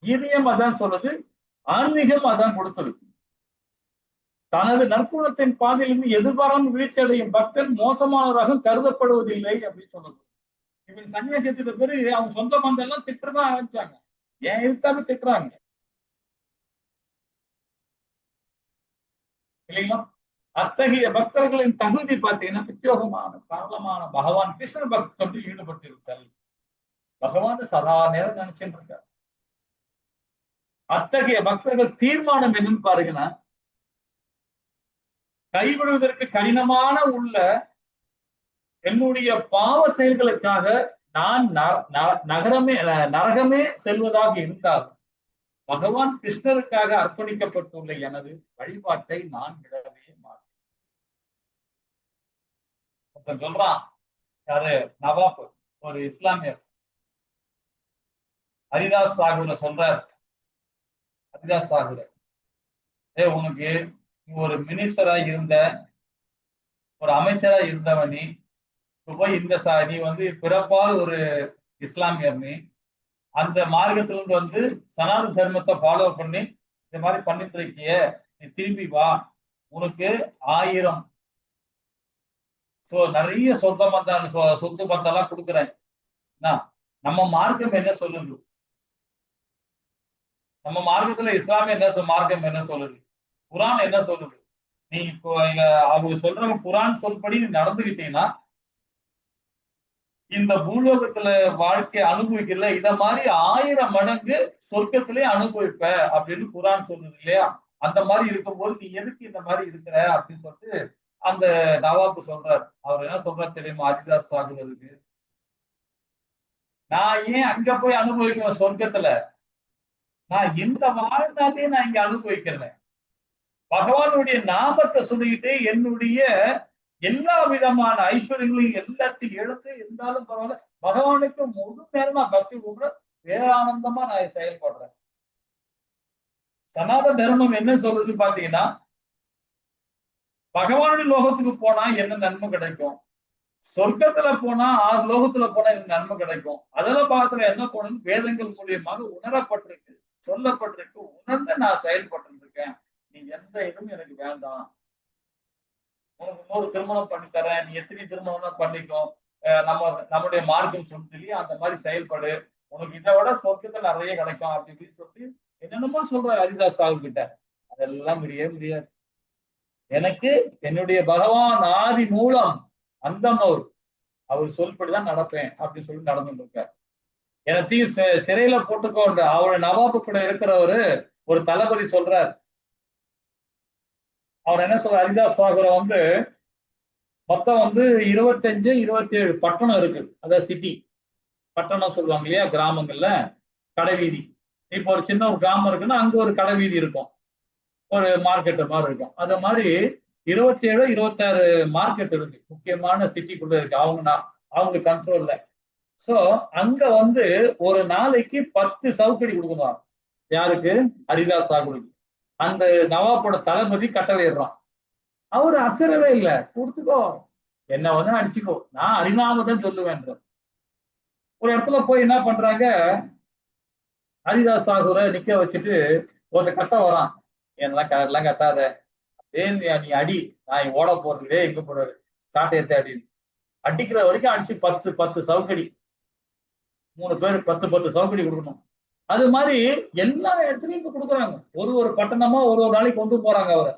கீதையும் அதான் சொல்லுது, ஆன்மீகம் அதான் கொடுத்தது. தனது நற்குணத்தின் பாதையிலிருந்து எதிர்பாராமல் வீழ்ச்சி அடையும் பக்தன் மோசமானவராக கருதப்படுவதில்லை அப்படின்னு சொல்லுது. இவன் சன்னியாசி எடுத்த பிறகு அவங்க சொந்த பந்தம் எல்லாம் திட்டதான் ஆரம்பிச்சாங்க. ஏன் எதிர்த்தாலும் திட்டுறாங்க இல்லைங்களா? அத்தகைய பக்தர்களின் தகுதி பார்த்தீங்கன்னா பிரத்யோகமான காரணமான பகவான் கிருஷ்ண பக்தோடு ஈடுபட்டிருத்தல். பகவான் சதா நேரம் நினைச்சுட்டு இருக்கார். அத்தகைய பக்தர்கள் தீர்மானம் என்னன்னு பாருங்கன்னா, கைவிடுவதற்கு கடினமான உள்ள என்னுடைய பாவ செயல்களுக்காக நான் நரகமே செல்வதாக இருந்தால் பகவான் கிருஷ்ணருக்காக அர்ப்பணிக்கப்பட்டுள்ள எனது வழிபாட்டை நான் விடவே மாட்டேன். சொல்றான் யாரு, நவாப், ஒரு இஸ்லாமியர் ஹரிதாஸ் தாகூர சொல்றார். ஹரிதாஸ் தாகூர், உனக்கு ஒரு மினிஸ்டரா இருந்த, ஒரு அமைச்சரா இருந்தவன் நீ போய் இந்த நீ வந்து பிறப்பால் ஒரு இஸ்லாமியர், நீ அந்த மார்க்கத்திலிருந்து வந்து சனாதன தர்மத்தை ஃபாலோ பண்ணி இந்த மாதிரி பண்ணிட்டு இருக்கிய, நீ திரும்பி வா, உனக்கு 1000 நிறைய சொத்து பந்தம் எல்லாம் கொடுக்குறேன். நம்ம மார்க்கம் என்ன சொல்லுது? நம்ம மார்க்கத்துல இஸ்லாமிய மார்க்கம் என்ன சொல்லுது? குரான் என்ன சொல்லுது? நீ இப்போ அவங்க சொல்றவங்க குரான் சொல்படி நீ நடந்துகிட்டீங்கன்னா இந்த பூலோகத்துல வாழ்க்கை அனுபவிக்கல, இத மாதிரி 1000 மடங்கு சொர்க்கத்திலே அனுபவிப்ப அப்படின்னு குரான் சொல்லுது இல்லையா? அந்த மாதிரி இருக்கும்போது நீ எதுக்கு இந்த மாதிரி இருக்கிற அப்படின்னு சொல்லிட்டு அந்த நவாபு சொல்றாரு. அவர் என்ன சொல்றாரு தெரியுமா? ஹரிதாஸ் தாகூருக்கு, நான் ஏன் அங்க போய் அனுபவிக்கிறேன் சொர்க்கத்துல, நான் இந்த வாழ்நாளே நான் இங்க அனுபவிக்கிறேன். பகவானுடைய நாமத்தை சொல்லிக்கிட்டு என்னுடைய எல்லா விதமான ஐஸ்வர்யங்களையும் எல்லாத்தையும் எடுத்து இருந்தாலும் பரவாயில்ல, பகவானுக்கு முழு நேரமா பக்தி கூட பேரானந்தமா நான் செயல்படுறேன். சனாதன தர்மம் என்ன சொல்றது பாத்தீங்கன்னா, பகவானுடைய லோகத்துக்கு போனா என்ன நன்மை கிடைக்கும், சொர்க்கத்துல போனா 6 லோகத்துல போனா எனக்கு நன்மை கிடைக்கும், அதெல்லாம் பாகத்துல என்ன போனது வேதங்கள் மூலியமாக உணரப்பட்டிருக்கு, சொல்லப்பட்டிருக்கு, உணர்ந்து நான் செயல்பட்டு இருக்கேன். நீ எந்த இதுவும் எனக்கு வேண்டாம், உனக்கு இன்னொரு திருமணம் பண்ணி தரேன், நீ எத்தனை திருமணம் பண்ணிக்கோ, நம்முடைய மார்க்கம் சொல்லி அந்த மாதிரி செயல்படு, உனக்கு இதை விட சொர்க்கத்துல நிறைய கிடைக்கும் அப்படி இப்படின்னு சொல்லி என்னென்னமோ சொல்ற ஹரிதாஸ் தாகூர் கிட்ட. அதெல்லாம் முடியாது. எனக்கு என்னுடைய பகவான் ஆதி மூலம் அந்த அவர் சொல்படிதான் நடப்பேன் அப்படின்னு சொல்லி நடந்துட்டு இருக்கார். எனத்தையும் சிறையில போட்டுக்கோன்ற அவரு நவாபு கூட இருக்கிறவரு ஒரு தளபதி சொல்றார். அவர் என்ன சொல்ற, ஹரிதாஸ் தாகூரை வந்து மொத்தம் வந்து 25, 27 பட்டணம் இருக்கு. அதாவது சிட்டி பட்டணம் சொல்லுவாங்க இல்லையா, கிராமங்கள்ல கடைவீதி. இப்போ ஒரு சின்ன ஒரு கிராமம் இருக்குன்னா அங்க ஒரு கடைவீதி இருக்கும், ஒரு மார்க்கெட் மாதிரி இருக்கும். அது மாதிரி 27, 26 மார்க்கெட் இருக்கு, முக்கியமான சிட்டிக்குள்ள இருக்கு. அவங்க கண்ட்ரோல்ல. சோ அங்க வந்து ஒரு நாளைக்கு 10 சவுக்கடி கொடுக்கணும். யாருக்கு? ஹரிதாஸ் தாகூருக்கு. அந்த நவாபோட தளபதி கட்டளையிடுறான். அவரு அசரவே இல்லை, கொடுத்துக்கோ, என்ன வந்து அடிச்சுக்கோ, நான் ஹரிநாமதான் சொல்லுவேன். ஒரு இடத்துல போய் என்ன பண்றாங்க, ஹரிதாஸ் தாகூரை நிக்க வச்சுட்டு ஒருத்த கட்ட வரான். எல்லாம் கட்டாத, நீ அடி, நான் ஓட போறதுலே எங்க போறாரு, சாட்டையத்தை அடின்னு அடிக்கிற வரைக்கும் அடிச்சு 10 10 சவுக்கடி, 3 பேர் 10 10 சவுக்கடி கொடுக்கணும். அது மாதிரி எல்லா இடத்துலயும் இப்ப கொடுக்குறாங்க. ஒரு பட்டணமா ஒரு நாளைக்கு கொண்டு போறாங்க அவரை,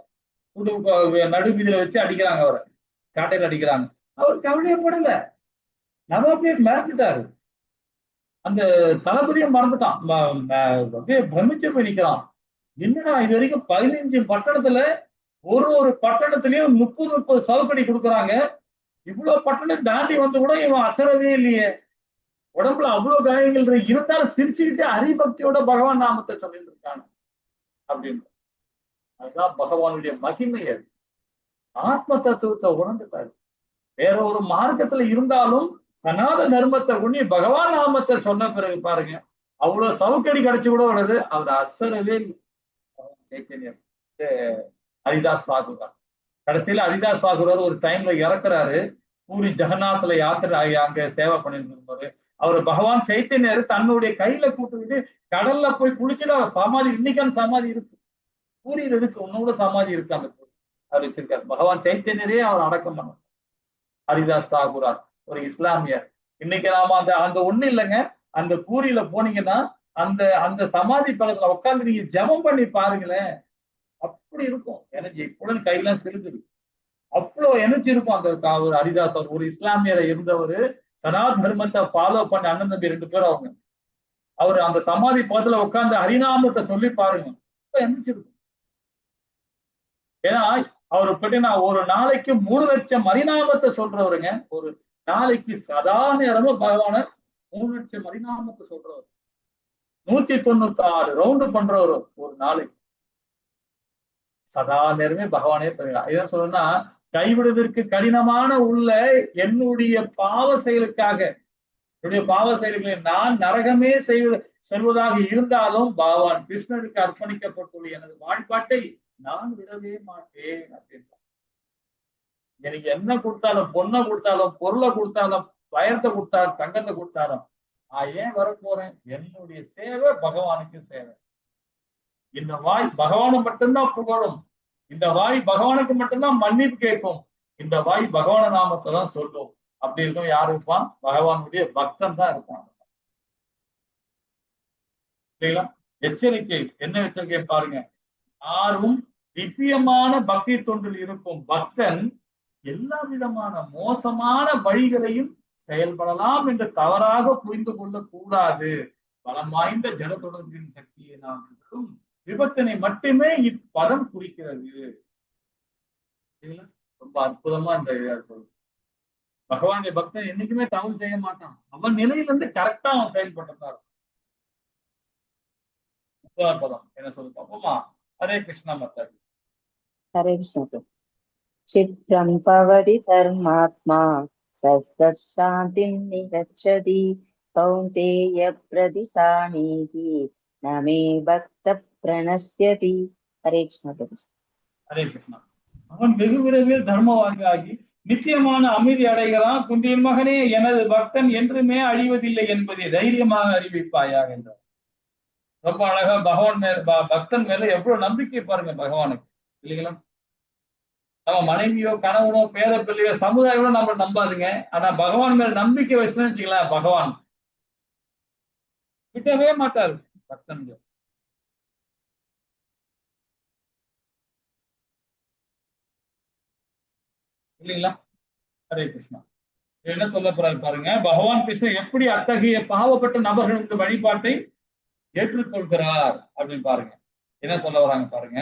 நடுவீதியில வச்சு அடிக்கிறாங்க அவரை, சாட்டையில அடிக்கிறாங்க. அவர் கவலையப்படல. நவாபே மிரட்டுட்டாரு. அந்த தளபதியும் மறந்துட்டான், அப்படியே பிரமிச்சு போய் நிக்கிறான். என்னடா இது வரைக்கும் 15 பட்டணத்துல ஒரு பட்டணத்திலயும் 30 சவுக்கடி கொடுக்குறாங்க, இவ்வளவு பட்டணம் தாண்டி வந்து கூட இவன் அசரவே இல்லையே, உடம்புல அவ்வளவு காயங்கள் இருந்தாலும் சிரிச்சுக்கிட்டு ஹரிபக்தியோட பகவான் நாமத்தை சொல்லிட்டு இருக்காங்க அப்படின்னு. அதுதான் பகவானுடைய மகிமை. அது ஆத்ம தத்துவத்தை உணர்ந்துட்டாரு. வேற ஒரு மார்க்கத்துல இருந்தாலும் சனாத தர்மத்தை உண்ணி பகவான் நாமத்தை சொன்ன பிறகு பாருங்க, அவ்வளவு சவுக்கடி கிடைச்சு கூட வருது, அவர் அசரவே சைத்தன்யம். ஹரிதாஸ் தாகூர் தான். கடைசியில ஹரிதாஸ் தாகூர் ஒரு டைம்ல இறக்குறாரு. பூரி ஜெகநாத்ல யாத்திரை அங்க சேவை பண்ணிட்டு இருக்கும்போது அவர் பகவான் சைத்தன்யர் தன்னுடைய கையில கூட்டுக்கிட்டு கடல்ல போய் குளிச்சுட்டு அவர் சமாதி, இன்னைக்கு அந்த சமாதி இருக்கு, பூரியில் இருக்கு, உன்னோட சமாதி இருக்கு. அந்த அவர் வச்சிருக்காரு. பகவான் சைத்தன்யரே அவர் அடக்கம் பண்ண ஹரிதாஸ் தாகூரார், ஒரு இஸ்லாமியர். இன்னைக்கு நாம அந்த ஒண்ணு இல்லைங்க, அந்த பூரியில போனீங்கன்னா அந்த அந்த சமாதி பக்கத்துல உட்கார்ந்து நீங்க ஜபம் பண்ணி பாருங்களேன், அப்படி இருக்கும் எனர்ஜி. உடனே கையெல்லாம் சிலுக்குது, அவ்வளவு எனர்ஜி இருக்கும். அந்த ஒரு ஹரிதாஸ் ஒரு இஸ்லாமியரை இருந்தவர், சனாத் தர்மத்தை ஃபாலோ பண்ண அண்ணன் தம்பி 2 பேரும் அவங்க. அவர் அந்த சமாதி பக்கத்துல உட்கார்ந்து ஹரிநாமத்தை சொல்லி பாருங்க, எனர்ஜி இருக்கும். ஏன்னா அவரு பார்த்தீங்கன்னா ஒரு நாளைக்கு 3 லட்சம் ஹரிநாமத்தை சொல்றவருங்க. ஒரு நாளைக்கு சதா நேரமும் பகவான 3 லட்சம் ஹரிநாமத்தை சொல்றவர், 196 ரவுண்டு பண்றவரு ஒரு நாளைக்கு, சதா நேரமே பகவானே பெறுகிறார். இதான் சொல்லணும்னா, கைவிடுவதற்கு கடினமான உள்ள என்னுடைய பாவ செயலுக்காக, என்னுடைய பாவ செயல்களை நான் நரகமே செல்வதாக இருந்தாலும் பகவான் கிருஷ்ணனுக்கு அர்ப்பணிக்கப்பட்டுள்ள எனது வாழ்பாட்டை நான் விடவே மாட்டேன் அப்படின்றார். எனக்கு என்ன கொடுத்தாலும், பொண்ணை கொடுத்தாலும், பொருளை கொடுத்தாலும், பயத்தை கொடுத்தாலும், தங்கத்தை கொடுத்தாலும் நான் ஏன் வரப்போறேன், என்னுடைய சேவை பகவானுக்கு சேவை. இந்த வாய் பகவானை மட்டும்தான் புகழும், இந்த வாய் பகவானுக்கு மட்டும்தான் மன்னிப்பு கேட்கும், இந்த வாய் பகவான நாமத்தை தான் சொல்லும். அப்படி இருக்கும். யாரு இருப்பான்? பகவானுடைய பக்தன் தான் இருப்பான். சரிங்களா? எச்சரிக்கை, என்ன எச்சரிக்கை பாருங்க. யாரும் திவ்யமான பக்தி தொண்டில் இருக்கும் பக்தன் எல்லா விதமான மோசமான வழிகளையும் செயல்படலாம் என்று தவறாக புரிந்து கொள்ளக் கூடாது. பலம் வாய்ந்த ஜட தொடர்பின் சக்தியை நாம் இருக்கும் விபத்தினை மட்டுமே இப்பதம் குறிக்கிறது. ரொம்ப அற்புதமா இந்த சொல்லுது. பகவானுடைய பக்தன் என்னைக்குமே தவறு செய்ய மாட்டான், அவன் நிலையிலிருந்து கரெக்டா அவன் செயல்பட்டுதான். பதம் என்ன சொல்லு பாப்போமா? ஹரே கிருஷ்ணா மத்தாஜி. ஹரே கிருஷ்ணா. சித்ரம் பவதி தர்மாத்மா சஸ்வசாந்திம் நிகச்சதி கௌந்தேய பிரதிசானீதி நமே பக்த பிரணஷ்யதி. ஹரே கிருஷ்ணா. ஹரே கிருஷ்ணா. அவன் வெகு விரைவில் தர்மவாதியாகி நித்தியமான அமைதி அடைகிறான். குந்தியின் மகனே, எனது பக்தன் என்றுமே அழிவதில்லை என்பதை தைரியமாக அறிவிப்பாயாக என்றார். ரொம்ப அழகா பகவான் மேல, பக்தன் மேல எவ்வளவு நம்பிக்கை பாருங்க பகவானுக்கு, இல்லைங்களா? நம்ம மனைவியோ கணவனோ பேர பிள்ளையோ சமுதாயமோ நம்ம நம்பாதுங்க, ஆனா பகவான் மேல நம்பிக்கை வச்சுன்னு வச்சுக்கலாம், பகவான் விட்டவே மாட்டாரு பக்தன்கள். இல்லைங்களா? ஹரே கிருஷ்ணா. என்ன சொல்ல போறாரு பாருங்க. பகவான் கிருஷ்ணர் எப்படி அத்தகைய பாவப்பட்ட நபர்களுக்கு வழிபாட்டை ஏற்றுக்கொள்கிறார் அப்படின்னு பாருங்க. என்ன சொல்ல வராங்க பாருங்க.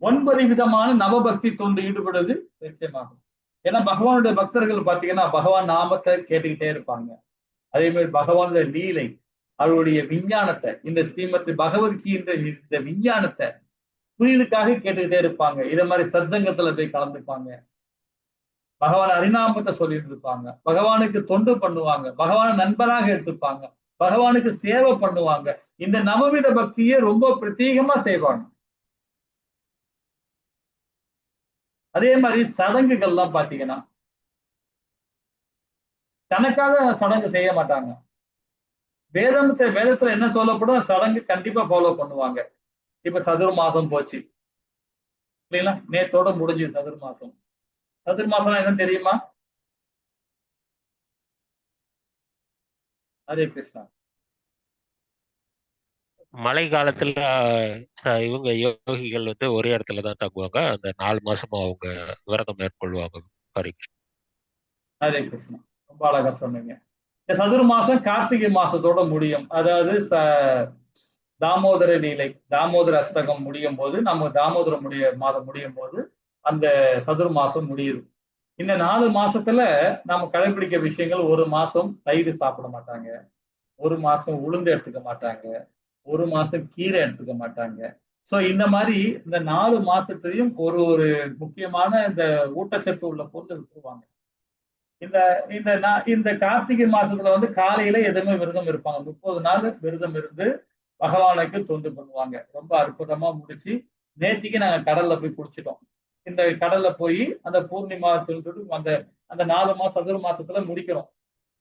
9 விதமான நவபக்தி தொண்டு ஈடுபடுவது நிச்சயமாகும். ஏன்னா பகவானுடைய பக்தர்கள் பாத்தீங்கன்னா பகவான் நாமத்தை கேட்டுக்கிட்டே இருப்பாங்க. அதே மாதிரி பகவானுடைய லீலை, அவருடைய விஞ்ஞானத்தை, இந்த ஸ்ரீமத் பகவத்கீதை இந்த விஞ்ஞானத்தை புரியுதுக்காக கேட்டுக்கிட்டே இருப்பாங்க. இத மாதிரி சத்சங்கத்துல போய் கலந்துப்பாங்க. பகவான் ஹரிநாமத்தை சொல்லிட்டு இருப்பாங்க. பகவானுக்கு தொண்டு பண்ணுவாங்க. பகவான நண்பராக எடுத்துப்பாங்க. பகவானுக்கு சேவை பண்ணுவாங்க. இந்த நவவித பக்தியை ரொம்ப பிரத்யேகமா செய்வாங்க. அதே மாதிரி சடங்குகள்லாம் பாத்தீங்கன்னா தனக்காக சடங்கு செய்ய மாட்டாங்க. வேதத்துல என்ன சொல்லப்படும் சடங்கு கண்டிப்பா ஃபாலோ பண்ணுவாங்க. இப்ப சதுர் மாசம் போச்சு இல்லைங்களா? நேத்தோட முடிஞ்சு சதுர் மாசம். சதுர் மாசம் என்ன தெரியுமா? ஹரே கிருஷ்ணா. மழை காலத்துல இவங்க யோகிகள் வந்து ஒரே இடத்துல தான் தங்குவாங்க. அந்த 4 மாசமும் அவங்க விரதம் மேற்கொள்வாங்க. ஹரி கிருஷ்ணா. ஹரே கிருஷ்ணா. ரொம்ப அழகா சொன்னீங்க. இந்த சதுர் மாசம் கார்த்திகை மாசத்தோட முடியும். அதாவது தாமோதர லீலை, தாமோதர அஷ்டகம் முடியும் போது, நம்ம தாமோதர மாதம் முடியும் போது அந்த சதுர் மாசம் முடியுது. இந்த 4 மாசத்துல நாம கடைபிடிக்க விஷயங்கள், 1 மாசம் தயிர் சாப்பிட மாட்டாங்க, 1 மாசம் உளுந்து எடுத்துக்க மாட்டாங்க, 1 மாசம் கீரை எடுத்துக்க மாட்டாங்க. சோ இந்த மாதிரி இந்த 4 மாசத்துலயும் ஒரு ஒரு முக்கியமான இந்த ஊட்டச்சத்து உள்ள பொருள் விட்டுருவாங்க. இந்த இந்த இந்த கார்த்திகை மாசத்துல வந்து காலையில எதுவுமே விரதம் இருப்பாங்க. 30 நாள் விரதம் இருந்து பகவானுக்கு தொண்டு பண்ணுவாங்க. ரொம்ப அற்புதமா முடிச்சு நேத்திக்கு நாங்க கடல்ல போய் குளிச்சிட்டோம். இந்த கடல்ல போய் அந்த பூர்ணிமா சொல்லிட்டு அந்த அந்த 4 மாசம் சதுர மாசத்துல முடிக்கிறோம்.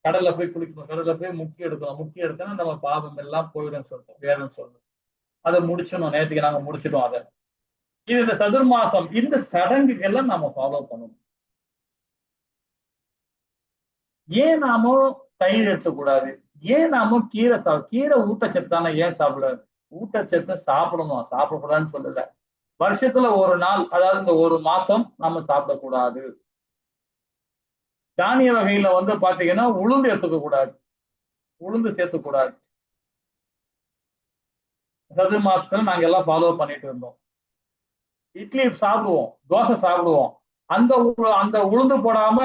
கடல்ல போய் குளிக்கணும். கடல்ல போய் முக்கி எடுக்கணும். முக்கி எடுத்தோம்னா நம்ம பாவம் எல்லாம் போயிடும் சொல்றோம். வேதம் சொல்றோம். அதை முடிச்சணும். நேற்றுக்கு நாங்க முடிச்சிட்டோம் அதை. இது இந்த சதுர் மாசம் இந்த சடங்குகள்லாம் நாம ஃபாலோ பண்ணணும். ஏன் நாம தயிர் எடுத்துக்கூடாது? ஏன் நாம கீரை ஊட்டச்சத்தான ஏன் சாப்பிடாது? ஊட்டச்சத்து சாப்பிடணும், சாப்பிடக்கூடாதுன்னு சொல்லல. வருஷத்துல ஒரு நாள், அதாவது இந்த 1 மாசம் நாம சாப்பிடக்கூடாது. தானிய வகையில வந்து பாத்தீங்கன்னா உளுந்து எடுத்துக்க கூடாது, உளுந்து சேர்த்துக்கூடாது. சதுர் மாசத்துல நாங்க எல்லாம் ஃபாலோ பண்ணிட்டு இருந்தோம். இட்லி சாப்பிடுவோம், தோசை சாப்பிடுவோம். அந்த அந்த உளுந்து போடாம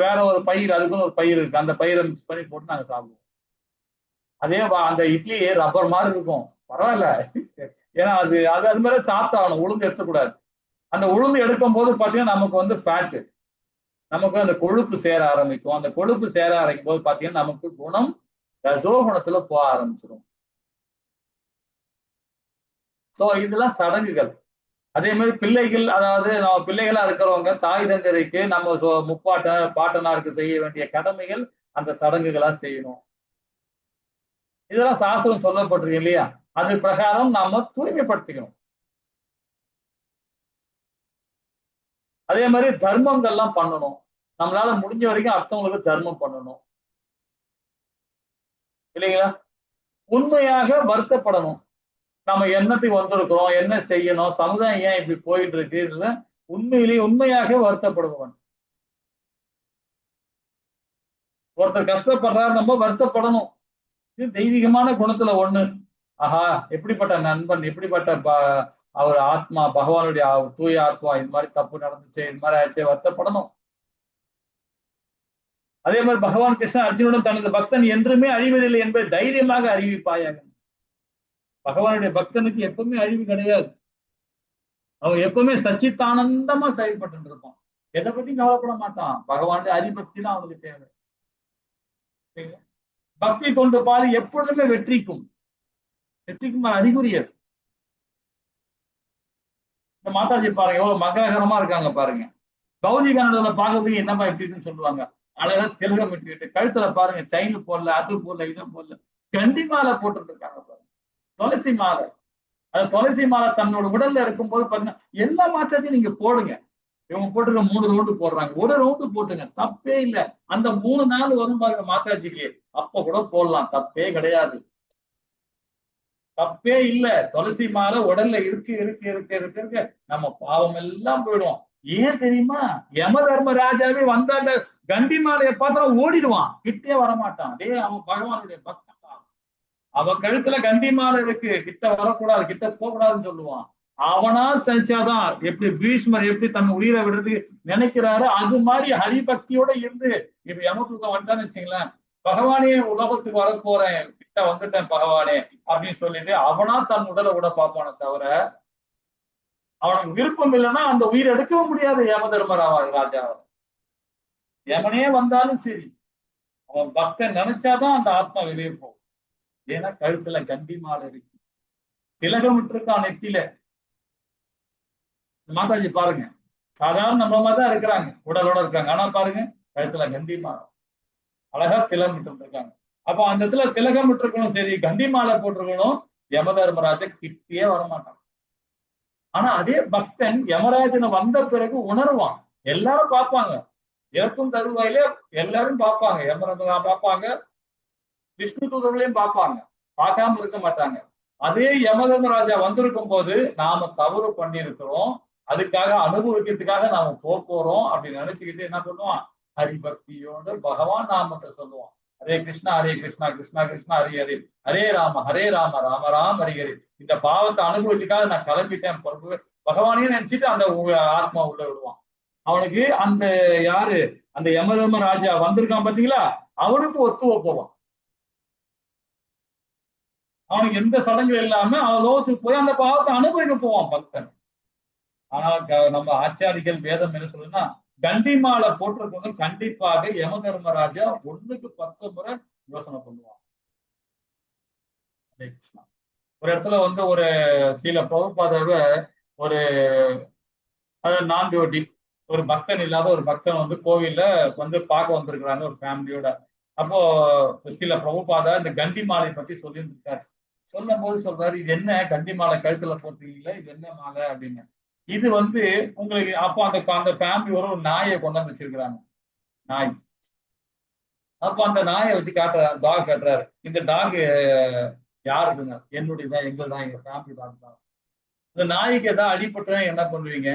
வேற ஒரு பயிர், அதுக்குன்னு ஒரு பயிர் இருக்கு, அந்த பயிரை மிக்ஸ் பண்ணி போட்டு நாங்க சாப்பிடுவோம். அதே அந்த இட்லி ரப்பர் மாதிரி இருக்கும், பரவாயில்ல. ஏன்னா அது அது அது மாதிரி சாப்பிட்டாகணும். உளுந்து எடுத்துக்கூடாது. அந்த உளுந்து எடுக்கும் போது பாத்தீங்கன்னா நமக்கு வந்து ஃபேட்டு, நமக்கு அந்த கொழுப்பு சேர ஆரம்பிக்கும். அந்த கொழுப்பு சேர ஆரம்பிக்கும் போது பாத்தீங்கன்னா நமக்கு குணம் ரஜோகுணத்துல போக ஆரம்பிச்சிடும். ஸோ இதெல்லாம் சடங்குகள். அதே மாதிரி பிள்ளைகள், அதாவது நம்ம பிள்ளைகளா இருக்கிறவங்க தாய் தந்தைக்கு நம்ம பாட்டனாருக்கு செய்ய வேண்டிய கடமைகள் அந்த சடங்குகளா செய்யணும். இதெல்லாம் சாஸ்திரம் சொல்லப்பட்டிருக்கு இல்லையா? அது பிரகாரம் நாம தூய்மைப்படுத்திக்கணும். அதே மாதிரி தர்மங்கள்லாம் பண்ணணும். நம்மளால முடிஞ்ச வரைக்கும் அடுத்தவங்களுக்கு தர்மம் பண்ணணும் இல்லைங்களா? உண்மையாக வருத்தப்படணும். நம்ம என்னத்துக்கு வந்திருக்கிறோம், என்ன செய்யணும், சமுதாயம் ஏன் இப்படி போயிட்டு இருக்கு, இதுல உண்மையாக வருத்தப்படுவோம். ஒருத்தர் கஷ்டப்படுறாரு, நம்ம வருத்தப்படணும். இது தெய்வீகமான குணத்துல ஒண்ணு. ஆஹா, எப்படிப்பட்ட நண்பன், எப்படிப்பட்ட அவர் ஆத்மா, பகவானுடைய தூய ஆத்மா, இது மாதிரி தப்பு நடந்துச்சு, இது மாதிரி ஆயிடுச்சு, வருத்தப்படணும். அதே மாதிரி பகவான் கிருஷ்ணன் அர்ஜுனுடன் தனது பக்தன் என்றுமே அழிவதில்லை என்பதை தைரியமாக அறிவிப்பாயாக. பகவானுடைய பக்தனுக்கு எப்பவுமே அழிவு கிடையாது. அவன் எப்பவுமே சச்சித்தானந்தமா செயல்பட்டு இருப்பான். எதை பத்தியும் கவலைப்பட மாட்டான். பகவானுடைய ஹரிபக்தி தான் அவனுக்கு தேவை. பக்தி தொண்டு பாதி எப்பொழுதுமே வெற்றிக்கும் அறிகுறியது. இந்த மாதாஜி பாருங்க எவ்வளவு மங்களகரமா இருக்காங்க பாருங்க. கௌதிகானதுல பாக்குறதுக்கு என்னப்பா எப்படி இருக்குன்னு சொல்லுவாங்க. அழகா திலகம் விட்டுக்கிட்டு, கழுத்துல பாருங்க செயின் போடல, அது போடல, இது போடல, கண்டி மாலை போட்டுட்டு இருக்காங்க பாருங்க. துளசி மாலை. அது துளசி மாலை தன்னோட உடல்ல இருக்கும்போது பாத்தீங்கன்னா எல்லா மாத்தாச்சும் நீங்க போடுங்க. இவங்க போட்டுருக்க 3 ரவுண்டு போடுறாங்க, 1 ரவுண்டு போட்டுங்க, தப்பே இல்லை. அந்த 3 நாள் வரும் பாருங்க மாதாஜிக்கு, அப்ப கூட போடலாம், தப்பே கிடையாது, தப்பே இல்லை. துளசி மாலை உடல்ல இருக்கு இருக்கு இருக்கு இருக்கு இருக்கு நம்ம பாவம் எல்லாம் போயிடும். ஏன் தெரியுமா? யம தர்ம ராஜாவே வந்தா அந்த கண்டி மாலையை பார்த்தா ஓடிடுவான், கிட்டே வரமாட்டான். டேய் அவன் பகவானுடைய பக்தன் தான். அவன் கழுத்துல கண்டி மாலை இருக்கு, கிட்ட வரக்கூடாது, கிட்ட போகக்கூடாதுன்னு சொல்லுவான். அவனா தனிச்சாதான், எப்படி பீஷ்மர் எப்படி தன் உயிரை விடுறது நினைக்கிறாரோ அது மாதிரி ஹரிபக்தியோட இருந்து இப்ப யமதூதம் வந்தான்னு வச்சுங்களேன், பகவானே உலகத்துக்கு வர போறேன், கிட்ட வந்துட்டேன் பகவானே அப்படின்னு சொல்லிட்டு அவனா தன் உடலை விட பார்ப்பானே தவிர, அவனுக்கு விருப்பம் இல்லைன்னா அந்த உயிரை எடுக்கவும் முடியாது யம தர்மராவா ராஜா. யமனே வந்தாலும் சரி, அவன் பக்தன் நினைச்சாதான் அந்த ஆத்மா வெளியே போகும். ஏன்னா கழுத்துல கண்டி மாலை இருக்கு, திலகம் விட்டுருக்கான் நெத்தியில. மாதாஜி பாருங்க, சாதாரண நம்ம மாதிரி தான் இருக்கிறாங்க, உடலோட இருக்காங்க, ஆனா பாருங்க கழுத்துல கண்டி மாலை, அழகா திலகம் விட்டு இருக்காங்க. அப்ப அந்த இடத்துல திலகம் விட்டுருக்கணும் சரி, கண்டி மாலை போட்டிருக்கணும், யம தர்மராஜா கிட்டே வரமாட்டான். ஆனா அதே பக்தன் யமராஜனை வந்த பிறகு உணர்வான். எல்லாரும் பார்ப்பாங்க, இறக்கும் தருவாயிலே எல்லாரும் பார்ப்பாங்க, யமராஜா பார்ப்பாங்க, விஷ்ணு தூதர்களையும் பார்ப்பாங்க, பார்க்காம இருக்க மாட்டாங்க. அதே யமதர்மராஜா வந்திருக்கும் போது நாம தவறு பண்ணியிருக்கிறோம், அதுக்காக அனுபவிக்கிறதுக்காக நாம போறோம் அப்படின்னு நினைச்சுக்கிட்டு என்ன பண்ணுவான், ஹரிபக்தியோட பகவான் நாமத்தை சொல்லுவான். ஹரே கிருஷ்ணா கிருஷ்ணா கிருஷ்ணா ஹரி ஹரி, ஹரே ராம ராம ராம ஹரி ஹரி. இந்த பாவத்தை அனுபவத்துக்காக நான் கிளம்பிட்டேன் பகவானே நினைச்சிட்டு அந்த ஆத்மா உள்ள விடுவான். அவனுக்கு அந்த யாரு அந்த யமதர்ம ராஜா வந்திருக்கான் பாத்தீங்களா, அவனுக்கு ஒத்துவ போவான். அவனுக்கு எந்த சடங்கு இல்லாம அவன் லோகத்துக்கு போய் அந்த பாவத்தை அனுபவிக்க போவான் பக்தன். ஆனால் நம்ம ஆச்சாரிகள் வேதம் என்ன சொல்லுன்னா, கண்டி மாலை போட்டிருக்கணும் கண்டிப்பாக யம தர்மராஜா 1க்கு 10 முறை யோசனை பண்ணுவான். ஒரு இடத்துல ஒரு சில பிரபுபாதாவை ஒரு நான் டியூட்டி ஒரு பக்தன் இல்லாத ஒரு பக்தன் கோவில்ல பார்க்க வந்திருக்கிறாங்க ஒரு ஃபேமிலியோட. அப்போ சில பிரபுபாதா இந்த கண்டி மாலை பத்தி சொல்லியிருந்திருக்காரு. சொல்லும் போது சொல்றாரு, இது என்ன கண்டி மாலை கழுத்துல போட்டீங்களா, இது என்ன மாலை அப்படின்னு. இது உங்களுக்கு அப்போ அந்த ஃபேமிலி ஒரு நாயை கொண்டாந்து வச்சிருக்கிறாங்க, நாய். அப்போ அந்த நாயை வச்சு காட்டுறாரு, டாக் காட்டுறாரு. இந்த டாக் யாருதுங்க? என்னுடையதான், எங்கதான், எங்க ஃபேமிலி டாக் தான். இந்த நாய்க்கு ஏதாவது அடிபட்டுதான் என்ன பண்ணுவீங்க?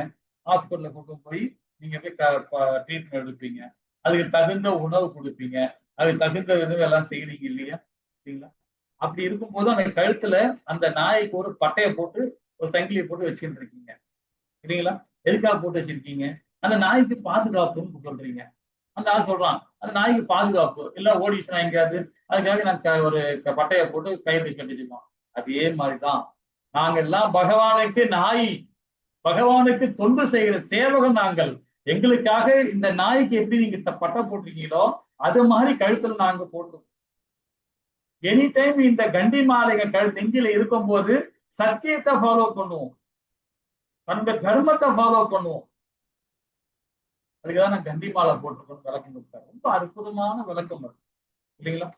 ஹாஸ்பிட்டல்ல கொண்டு போய் நீங்க போய் ட்ரீட்மெண்ட் எடுப்பீங்க, அதுக்கு தகுந்த உணவு கொடுப்பீங்க, அதுக்கு தகுந்த விதம் எல்லாம் செய்யறீங்க இல்லையா? சரிங்களா? அப்படி இருக்கும்போது அந்த கழுத்துல அந்த நாய்க்கு ஒரு பட்டையை போட்டு ஒரு சங்கிலியை போட்டு வச்சுட்டு இருக்கீங்க இல்லைங்களா? எதுக்காக போட்டு வச்சிருக்கீங்க? அந்த நாய்க்கு பாதுகாப்புன்னு சொல்றீங்க. அந்த ஆள் சொல்றான், அந்த நாய்க்கு பாதுகாப்பு இல்ல, ஓடிச்சுனா எங்கேயாவது, அதுக்காக நான் ஒரு பட்டையை போட்டு கயிறு கட்டிச்சுக்கோம். அதே மாதிரிதான் நாங்க எல்லாம் பகவானுக்கு நாய், பகவானுக்கு தொண்டு செய்கிற சேவகம் நாங்கள். எங்களுக்காக இந்த நாய்க்கு எப்படி நீங்க பட்டை போட்டிருக்கீங்களோ அது மாதிரி கழுத்துல நாங்க போட்டோம். எனி டைம் இந்த கண்டி மாலைகள் நெஞ்சில இருக்கும் போது சத்தியத்தை ஃபாலோ பண்ணுவோம், தன்னுடைய தர்மத்தை ஃபாலோ பண்ணுவோம். அதுக்குதான் நான் கண்டி மாலை போட்டுக்கணும் விளக்கம் கொடுத்தாரு. ரொம்ப அற்புதமான விளக்கம் அது இல்லைங்களா?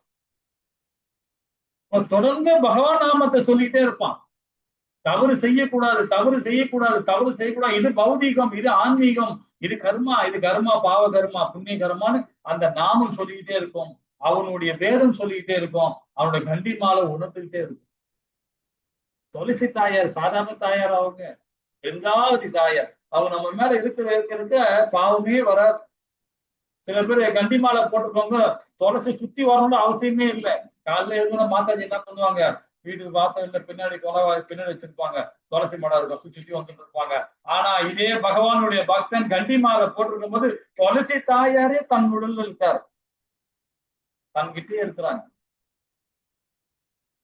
தொடர்ந்து பகவான் நாமத்தை சொல்லிட்டே இருப்பான். தவறு செய்யக்கூடாது, தவறு செய்யக்கூடாது, தவறு செய்யக்கூடாது. இது பௌதீகம், இது ஆன்மீகம், இது கர்மா, இது கர்மா, பாவ கர்மா, புண்ணிய கர்மான்னு அந்த நாமம் சொல்லிக்கிட்டே இருக்கும். அவனுடைய வேதம் சொல்லிக்கிட்டே இருக்கும். அவனுடைய கண்டி மாலை உணர்ந்துகிட்டே இருக்கும். துளசி தாயார் சாதாரண தாயார், அவங்க எங்காவது தாயார். அவங்க நம்ம மேல இருக்கிற பாவமே வராது. சில பேர் கண்டி மாலை போட்டுக்கோங்க, துளசி சுத்தி வரணும்னு அவசியமே இல்லை. காலைல எழுதுன மாதாஜி என்ன பண்ணுவாங்க, வீட்டுக்கு வாசல்ல பின்னாடி பின்னாடி வச்சிருப்பாங்க, துளசி மடம் இருக்கும், சுத்தி வந்துட்டு இருப்பாங்க. ஆனா இதே பகவானுடைய பக்தன் கண்டி மாலை போட்டிருக்கும் போது துளசி தாயாரே தன் உடல்ல இருக்காரு, தன்கிட்டே இருக்கிறாங்க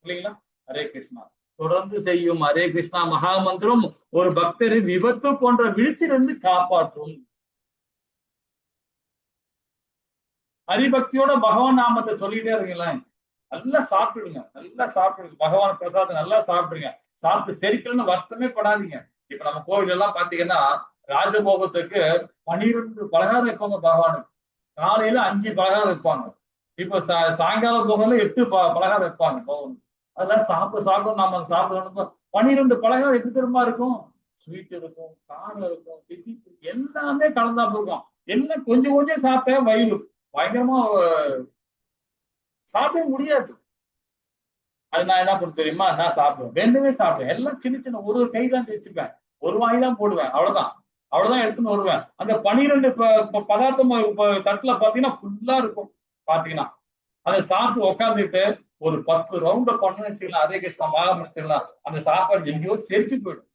இல்லைங்களா? ஹரே கிருஷ்ணா. தொடர்ந்து செய்யும் ஹரே கிருஷ்ணா மகாமந்திரம் ஒரு பக்தரை விபத்து போன்ற வீழ்ச்சியிலிருந்து காப்பாற்றும். ஹரிபக்தியோட பகவான் நாமத்தை சொல்லிட்டே இருக்கீங்களேன். நல்லா சாப்பிடுங்க, நல்லா சாப்பிடுங்க, பகவான் பிரசாதம் நல்லா சாப்பிடுங்க. சாப்பிட்டு செரிக்கலன்னு வருத்தமே படாதீங்க. இப்ப நம்ம கோவில் எல்லாம் பாத்தீங்கன்னா ராஜபோகத்துக்கு 12 பலகாரம் வைப்பாங்க பகவானுக்கு. காலையில 5 பலகாரம் வைப்பாங்க. இப்ப சாயங்கால போகல 8 பலகாரம் வைப்பாங்க பகவானுக்கு. அதெல்லாம் சாப்பிடும் நாம சாப்பிடணும். 12 பலகாரம் எப்படி தெரியுமா இருக்கும்? ஸ்வீட் இருக்கும், காரம் இருக்கும், தித்திப்பு எல்லாமே கலந்தாப்பு இருக்கும். எல்லாம் கொஞ்சம் கொஞ்சம் சாப்பிட்டா வயிறு பயங்கரமா சாப்பிட முடியாது. அது நான் என்ன பண்ண தெரியுமா, நான் சாப்பிடுவேன், வேண்டுமே சாப்பிடுவேன். எல்லாம் சின்ன சின்ன ஒரு கை தான் வச்சுப்பேன், ஒரு வாய் தான் போடுவேன், அவ்வளவுதான். அவ்வளவுதான் எடுத்துன்னு வருவேன். அந்த 12 பதார்த்தம் தட்டுல பாத்தீங்கன்னா ஃபுல்லா இருக்கும். பாத்தீங்கன்னா அதை சாப்பிட்டு உட்காந்துட்டு ஒரு 10 ரவுண்ட பண்ணு வச்சுக்கலாம், ஹரே கிருஷ்ணா மகாமந்திரம் வச்சுக்கலாம், அந்த சாப்பாடு எங்கேயோ செரிச்சு போயிடும்.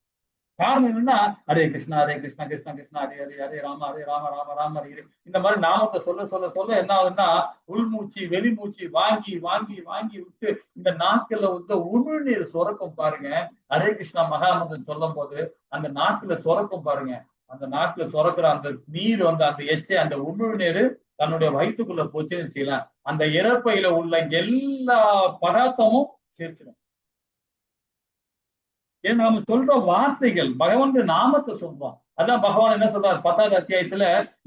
காரணம் என்னன்னா, ஹரே கிருஷ்ணா ஹரே கிருஷ்ணா கிருஷ்ணா கிருஷ்ணா ஹரே ஹரே ஹரே ராம ராம ராம ஹரே. இந்த மாதிரி நாமத்தை சொல்ல சொல்ல சொல்ல என்ன ஆகுதுன்னா, உள்மூச்சு வெளிமூச்சு வாங்கி வாங்கி வாங்கி விட்டு இந்த நாக்குல வந்து உமிழ்நீர் சுரக்கும் பாருங்க. ஹரே கிருஷ்ணா மகாமந்திரம் சொல்லும் போது அந்த நாக்குல சுரக்கும் பாருங்க. அந்த நாக்குல சுரக்கிற அந்த நீர் வந்து அந்த எச்சை அந்த உமிழ்நீர் தன்னுடைய வயிற்றுக்குள்ள போச்சுன்னு வச்சுக்கலாம், அந்த இறப்பையில உள்ள எல்லா பதார்த்தமும் சேர்ச்சிடும். ஏன் நாம சொல்ற வார்த்தைகள் பகவான் நாமத்தை சொல்றோம். அதான் பகவான் என்ன சொல்றாரு 10வது அத்தியாயத்துல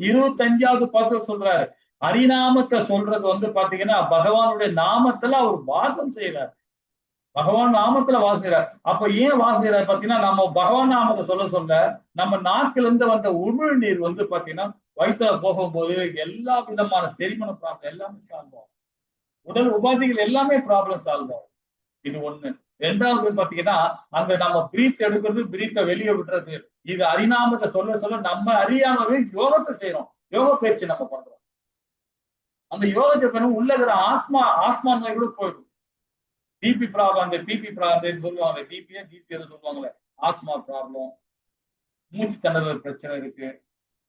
25வது பாத்துல சொல்றாரு, ஹரிநாமத்தை சொல்றது வந்து பாத்தீங்கன்னா பகவானுடைய நாமத்துல அவர் வாசம் செய்யறார். பகவான் நாமத்துல வாசுகிறார். அப்ப ஏன் வாசுகிறார் பாத்தீங்கன்னா, நம்ம பகவான் நாமத்தை சொல்ல சொல்ல நம்ம நாக்குல இருந்து வந்த உமிழ் நீர் வந்து பாத்தீங்கன்னா வயிற்றுல போகும்போது எல்லா விதமான செரிமன ப்ராப்ளம் எல்லாமே சால்வ் ஆகும். உடல் உபாதைகள் எல்லாமே ப்ராப்ளம் சால்வ் ஆகும். இது ஒண்ணு. ரெண்டாவது பாத்தீங்கன்னா, அங்க நம்ம பிரீத் எடுக்கிறது, பிரீத்தை வெளியே விடுறது, இது ஹரிநாமத்தை சொல்ல சொல்ல நம்ம அறியாமவே யோகத்தை செய்யறோம். யோக பயிற்சி நம்ம பண்றோம். அந்த யோகத்தை பண்ண உள்ள இருக்கிற ஆஸ்மா நோய் கூட போயிடும். பிபி ப்ராப்ளம், அந்த பிபி ப்ராப்ளம் சொல்லுவாங்க, பிபி சொல்லுவாங்களே, ஆஸ்மா ப்ராப்ளம், மூச்சு திணறல் பிரச்சனை இருக்கு,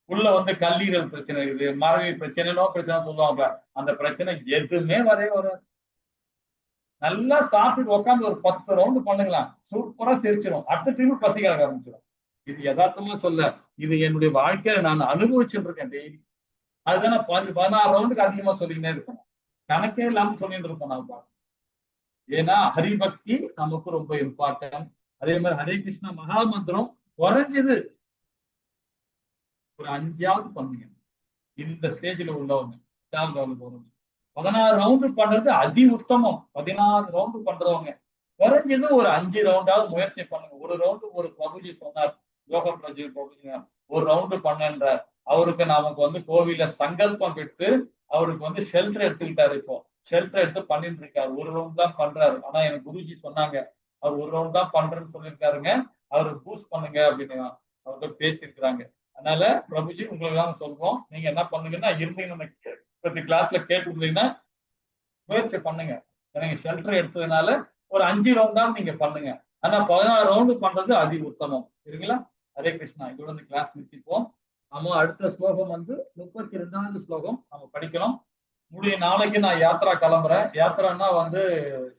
உள்ள வந்து கல்லீரல் பிரச்சனை இருக்குது, மறவி பிரச்சனை பிரச்சனை சொல்லுவாங்க. அந்த பிரச்சனை எதுவுமே வராது. நல்லா சாப்பிட்டு உட்காந்து ஒரு 10 ரவுண்டு பண்ணுங்களேன், சூப்பரா சிரிச்சிடும். அடுத்த திரும்பி பசிக்க ஆரம்பிச்சிடும். இது யதார்த்தமா சொல்ல, இது என்னுடைய வாழ்க்கையில நான் அனுபவிச்சுட்டு இருக்கேன் டெய்லி. அதுதான் 16 ரவுண்டுக்கு அதிகமா சொல்லிக்கிட்டே இருக்கணும். கணக்கே இல்லாம சொல்லிட்டு இருப்போம் நான். ஏன்னா ஹரிபக்தி நமக்கு ரொம்ப இம்பார்ட்டன்ட். அதே மாதிரி ஹரே கிருஷ்ணா மகாமந்திரம் குறைஞ்சது ஒரு 5ஆவது பண்ணுங்க. இந்த ஸ்டேஜ்ல உள்ளவங்க 16 ரவுண்டு பண்றது அதி உத்தமம். 16 ரவுண்டு பண்றவங்க குறைஞ்சது ஒரு 5 ரவுண்டாவது முயற்சி பண்ணுங்க. ஒரு ரவுண்டு ஒரு பகுதி சொன்னார், யோக பகுதி ஒரு ரவுண்டு பண்ணன்ற. அவருக்கு நமக்கு வந்து கோவில சங்கல்பம் எடுத்து அவருக்கு வந்து ஷெல்டர் எடுத்துக்கிட்டாரு. இப்போ ஷெல்டர் எடுத்து பண்ணிட்டு இருக்காரு. ஒரு ரவுண்ட் தான் பண்றாரு. ஆனா எனக்கு குருஜி சொன்னாங்க, அவர் ஒரு ரவுண்ட் தான் பண்றேன்னு சொல்லியிருக்காருங்க, அவரு பூஸ்ட் பண்ணுங்க அப்படின்னு அவர்கிட்ட பேசியிருக்கிறாங்க. அதனால பிரபுஜி உங்களுக்கு தான் சொல்றோம், நீங்க என்ன பண்ணுங்கன்னா இருந்தீங்கன்னா கிளாஸ்ல கேட்டுருந்தீங்கன்னா முயற்சி பண்ணுங்க. எனக்கு ஷெல்டர் எடுத்ததுனால ஒரு 5 ரவுண்ட் தான் நீங்க பண்ணுங்க. ஆனா 16 ரவுண்டு பண்றது அதி உத்தமம். சரிங்களா? ஹரே கிருஷ்ணா. இதோட இந்த கிளாஸ் நிறுத்திப்போம். நம்ம அடுத்த ஸ்லோகம் வந்து 32வது ஸ்லோகம் நம்ம படிக்கலாம். முடிய நாளைக்கு நான் யாத்ரா கிளம்புறேன். யாத்திரான்னா வந்து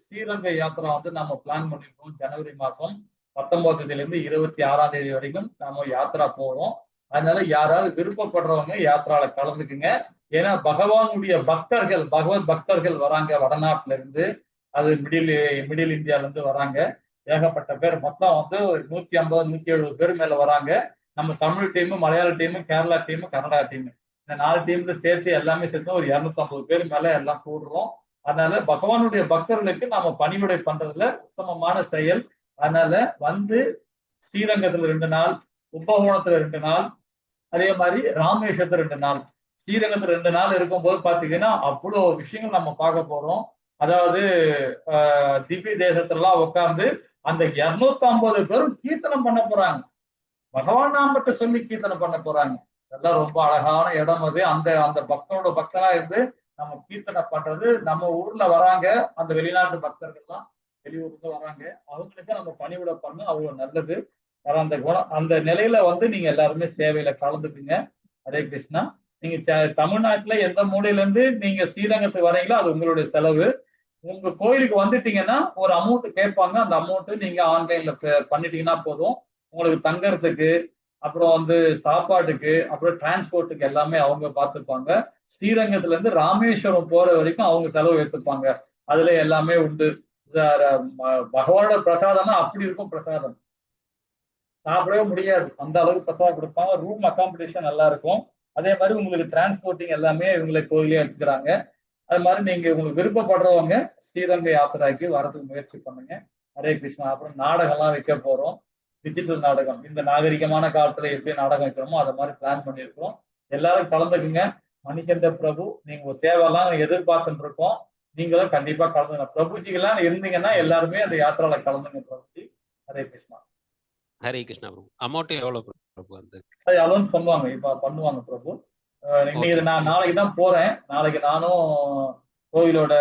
ஸ்ரீரங்க யாத்திரா வந்து நம்ம பிளான் பண்ணிருக்கோம். ஜனவரி மாசம் 19லேருந்து 26ஆம் தேதி வரைக்கும் நாம யாத்திரா போறோம். அதனால யாராவது விருப்பப்படுறவங்க யாத்திரால கலந்துக்குங்க. ஏன்னா பகவானுடைய பக்தர்கள், பகவத் பக்தர்கள் வராங்க வடநாட்டுல இருந்து, அது மிடில் இந்தியால இருந்து வராங்க. ஏகப்பட்ட பேர், மொத்தம் வந்து 150 170 பேர் மேல வராங்க. நம்ம தமிழ் டீமு, மலையாள team, Kerala team, Kannada team, இந்த 4 டீம்ல சேர்த்து எல்லாமே சேர்த்து ஒரு 250 பேர் மேல எல்லாம் கூடுறோம். அதனால பகவானுடைய பக்தர்களுக்கு நாம பணிவிடை பண்றதுல உத்தமமான செயல். அதனால வந்து ஸ்ரீரங்கத்துல 2 நாள், கும்பகோணத்துல 2 நாள், அதே மாதிரி ராமேஸ்வரத்துல 2 நாள். ஸ்ரீரங்கத்துல 2 நாள் இருக்கும்போது பாத்தீங்கன்னா அவ்வளவு விஷயங்கள் நம்ம பார்க்க போறோம். அதாவது திவ்ய தேசத்துலாம் உட்கார்ந்து அந்த 250 பேரும் கீர்த்தனம் பண்ண போறாங்க. பகவான் நாமத்தை சொல்லி கீர்த்தனை பண்ண போறாங்க. அதெல்லாம் ரொம்ப அழகான இடம் அது. அந்த பக்தனோட பக்தனா இருந்து நம்ம கீர்த்தனை பண்றது, நம்ம ஊர்ல வராங்க அந்த வெளிநாட்டு பக்தர்கள்லாம், வெளியூருக்கு வராங்க, அவங்களுக்கு நம்ம பணிவிட பண்ண அவ்வளவு நல்லது. அந்த நிலையில வந்து நீங்க எல்லாருமே சேவையில கலந்துக்குங்க. ஹரே கிருஷ்ணா. நீங்க தமிழ்நாட்டுல எந்த மூலையில இருந்து நீங்க ஸ்ரீரங்கத்துக்கு வரீங்களோ அது உங்களுடைய செலவு. உங்க கோயிலுக்கு வந்துட்டீங்கன்னா ஒரு அமௌண்ட் கேட்பாங்க. அந்த அமௌண்ட் நீங்க ஆன்லைன்ல பண்ணிட்டீங்கன்னா போதும். உங்களுக்கு தங்கறதுக்கு, அப்புறம் வந்து சாப்பாட்டுக்கு, அப்புறம் டிரான்ஸ்போர்ட்டுக்கு எல்லாமே அவங்க பார்த்துப்பாங்க. ஸ்ரீரங்கத்துல இருந்து ராமேஸ்வரம் போற வரைக்கும் அவங்க செலவு எடுத்துப்பாங்க. அதுல எல்லாமே உண்டு. பகவானோட பிரசாதம்னா அப்படி இருக்கும். பிரசாதம் சாப்பிடவே முடியாது, அந்த அளவுக்கு பிரசாதம் கொடுப்பாங்க. ரூம் அகாமடேஷன் நல்லா இருக்கும். அதே மாதிரி உங்களுக்கு டிரான்ஸ்போர்ட்டிங் எல்லாமே இவங்களை கோயிலே எடுத்துக்கிறாங்க. அது மாதிரி நீங்க உங்களுக்கு விருப்பப்படுறவங்க ஸ்ரீரங்க யாத்திராக்கு வரதுக்கு முயற்சி பண்ணுங்க. ஹரே கிருஷ்ணா. அப்புறம் நாடகம்லாம் வைக்க போறோம். டிஜிட்டல் நாடகம், இந்த நாகரிகமான காலத்துல எப்படி நாடகம் வைக்கிறோமோ அதை மாதிரி பிளான் பண்ணியிருக்கிறோம். எல்லாரும் கலந்துக்குங்க. மணிகண்ட பிரபு, நீங்க சேவைலாம் எதிர்பார்த்துட்டு இருக்கோம். நீங்களும் கண்டிப்பா கலந்துங்க. பிரபுஜிகள்லாம் இருந்தீங்கன்னா எல்லாருமே அந்த யாத்திரால கலந்துங்க பிரபுஜி. ஹரே கிருஷ்ணா. ஹரே கிருஷ்ணா பிரபு. அமௌண்ட் எவ்வளவு பிரபு? அந்த அது அலௌன்ஸ் பண்ணுவாங்க, இப்ப பண்ணுவாங்க பிரபு. இன்னைக்கு ஓகே. நான் நாளைக்கு தான் போறேன். நாளைக்கு நானும் கோவிலோட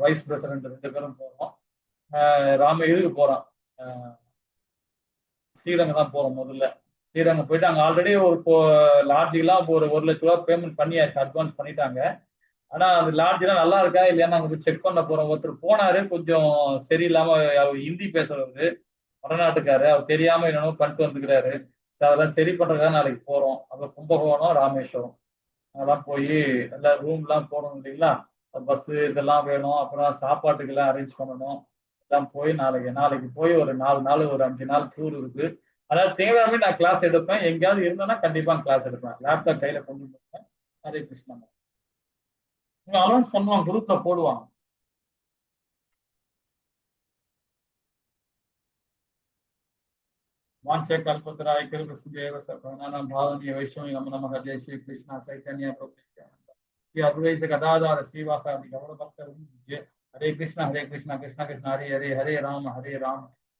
வைஸ் பிரசிடென்ட் 2 பேரும் போறோம். ராம இதுக்கு போறோம், ஸ்ரீரங்கம் தான் போறோம் முதல்ல. ஸ்ரீரங்கம் போயிட்டு அங்க ஆல்ரெடி ஒரு லாட்ஜுக்கெல்லாம் ஒரு 1,00,000 பேமெண்ட் பண்ணியாச்சு, அட்வான்ஸ் பண்ணிட்டாங்க. ஆனா அந்த லாட்ஜ்லாம் நல்லா இருக்கா இல்லையான்னு அங்க போய் செக் பண்ண போறோம். ஒருத்தர் போனாரு, கொஞ்சம் சரியில்லாம, அவர் ஹிந்தி பேசுறவரு, வடநாட்டுக்காரு, அவர் தெரியாம என்னென்னமோ பண்ணிட்டு வந்துக்கிறாரு. அதெல்லாம் சரி பண்றதுக்காக நாளைக்கு போறோம். அப்புறம் கும்பகோணம், ராமேஸ்வரம் அதெல்லாம் போய் எல்லா ரூம்லாம் போடணும் இல்லைங்களா, பஸ் இதெல்லாம் வேணும். அப்புறம் சாப்பாட்டுக்கு எல்லாம் அரேஞ்ச் பண்ணணும். எல்லாம் போய் நாளைக்கு நாளைக்கு போய் ஒரு 4 நாள் ஒரு 5 நாள் டூர் இருக்கு. அதாவது திங்கட்கிழமை நான் கிளாஸ் எடுப்பேன். எங்கேயாவது இருந்தேன்னா கண்டிப்பா கிளாஸ் எடுப்பேன். லேப்டாப் கையில கொண்டு போவேன். ஹரே கிருஷ்ணா. அனௌன்ஸ் பண்ணுவாங்க, குரூப்ல போடுவாங்க. वांछे कल्पतराय कृष्णदेव सनातन भावनीय वैष्णव नमो नमः। जय श्री कृष्ण चैतन्य प्रभु नित्यानंद श्री अद्वैत गदाधर श्रीवासादि गौर भक्त। हरे कृष्ण कृष्ण कृष्ण हरे हरे, हरे राम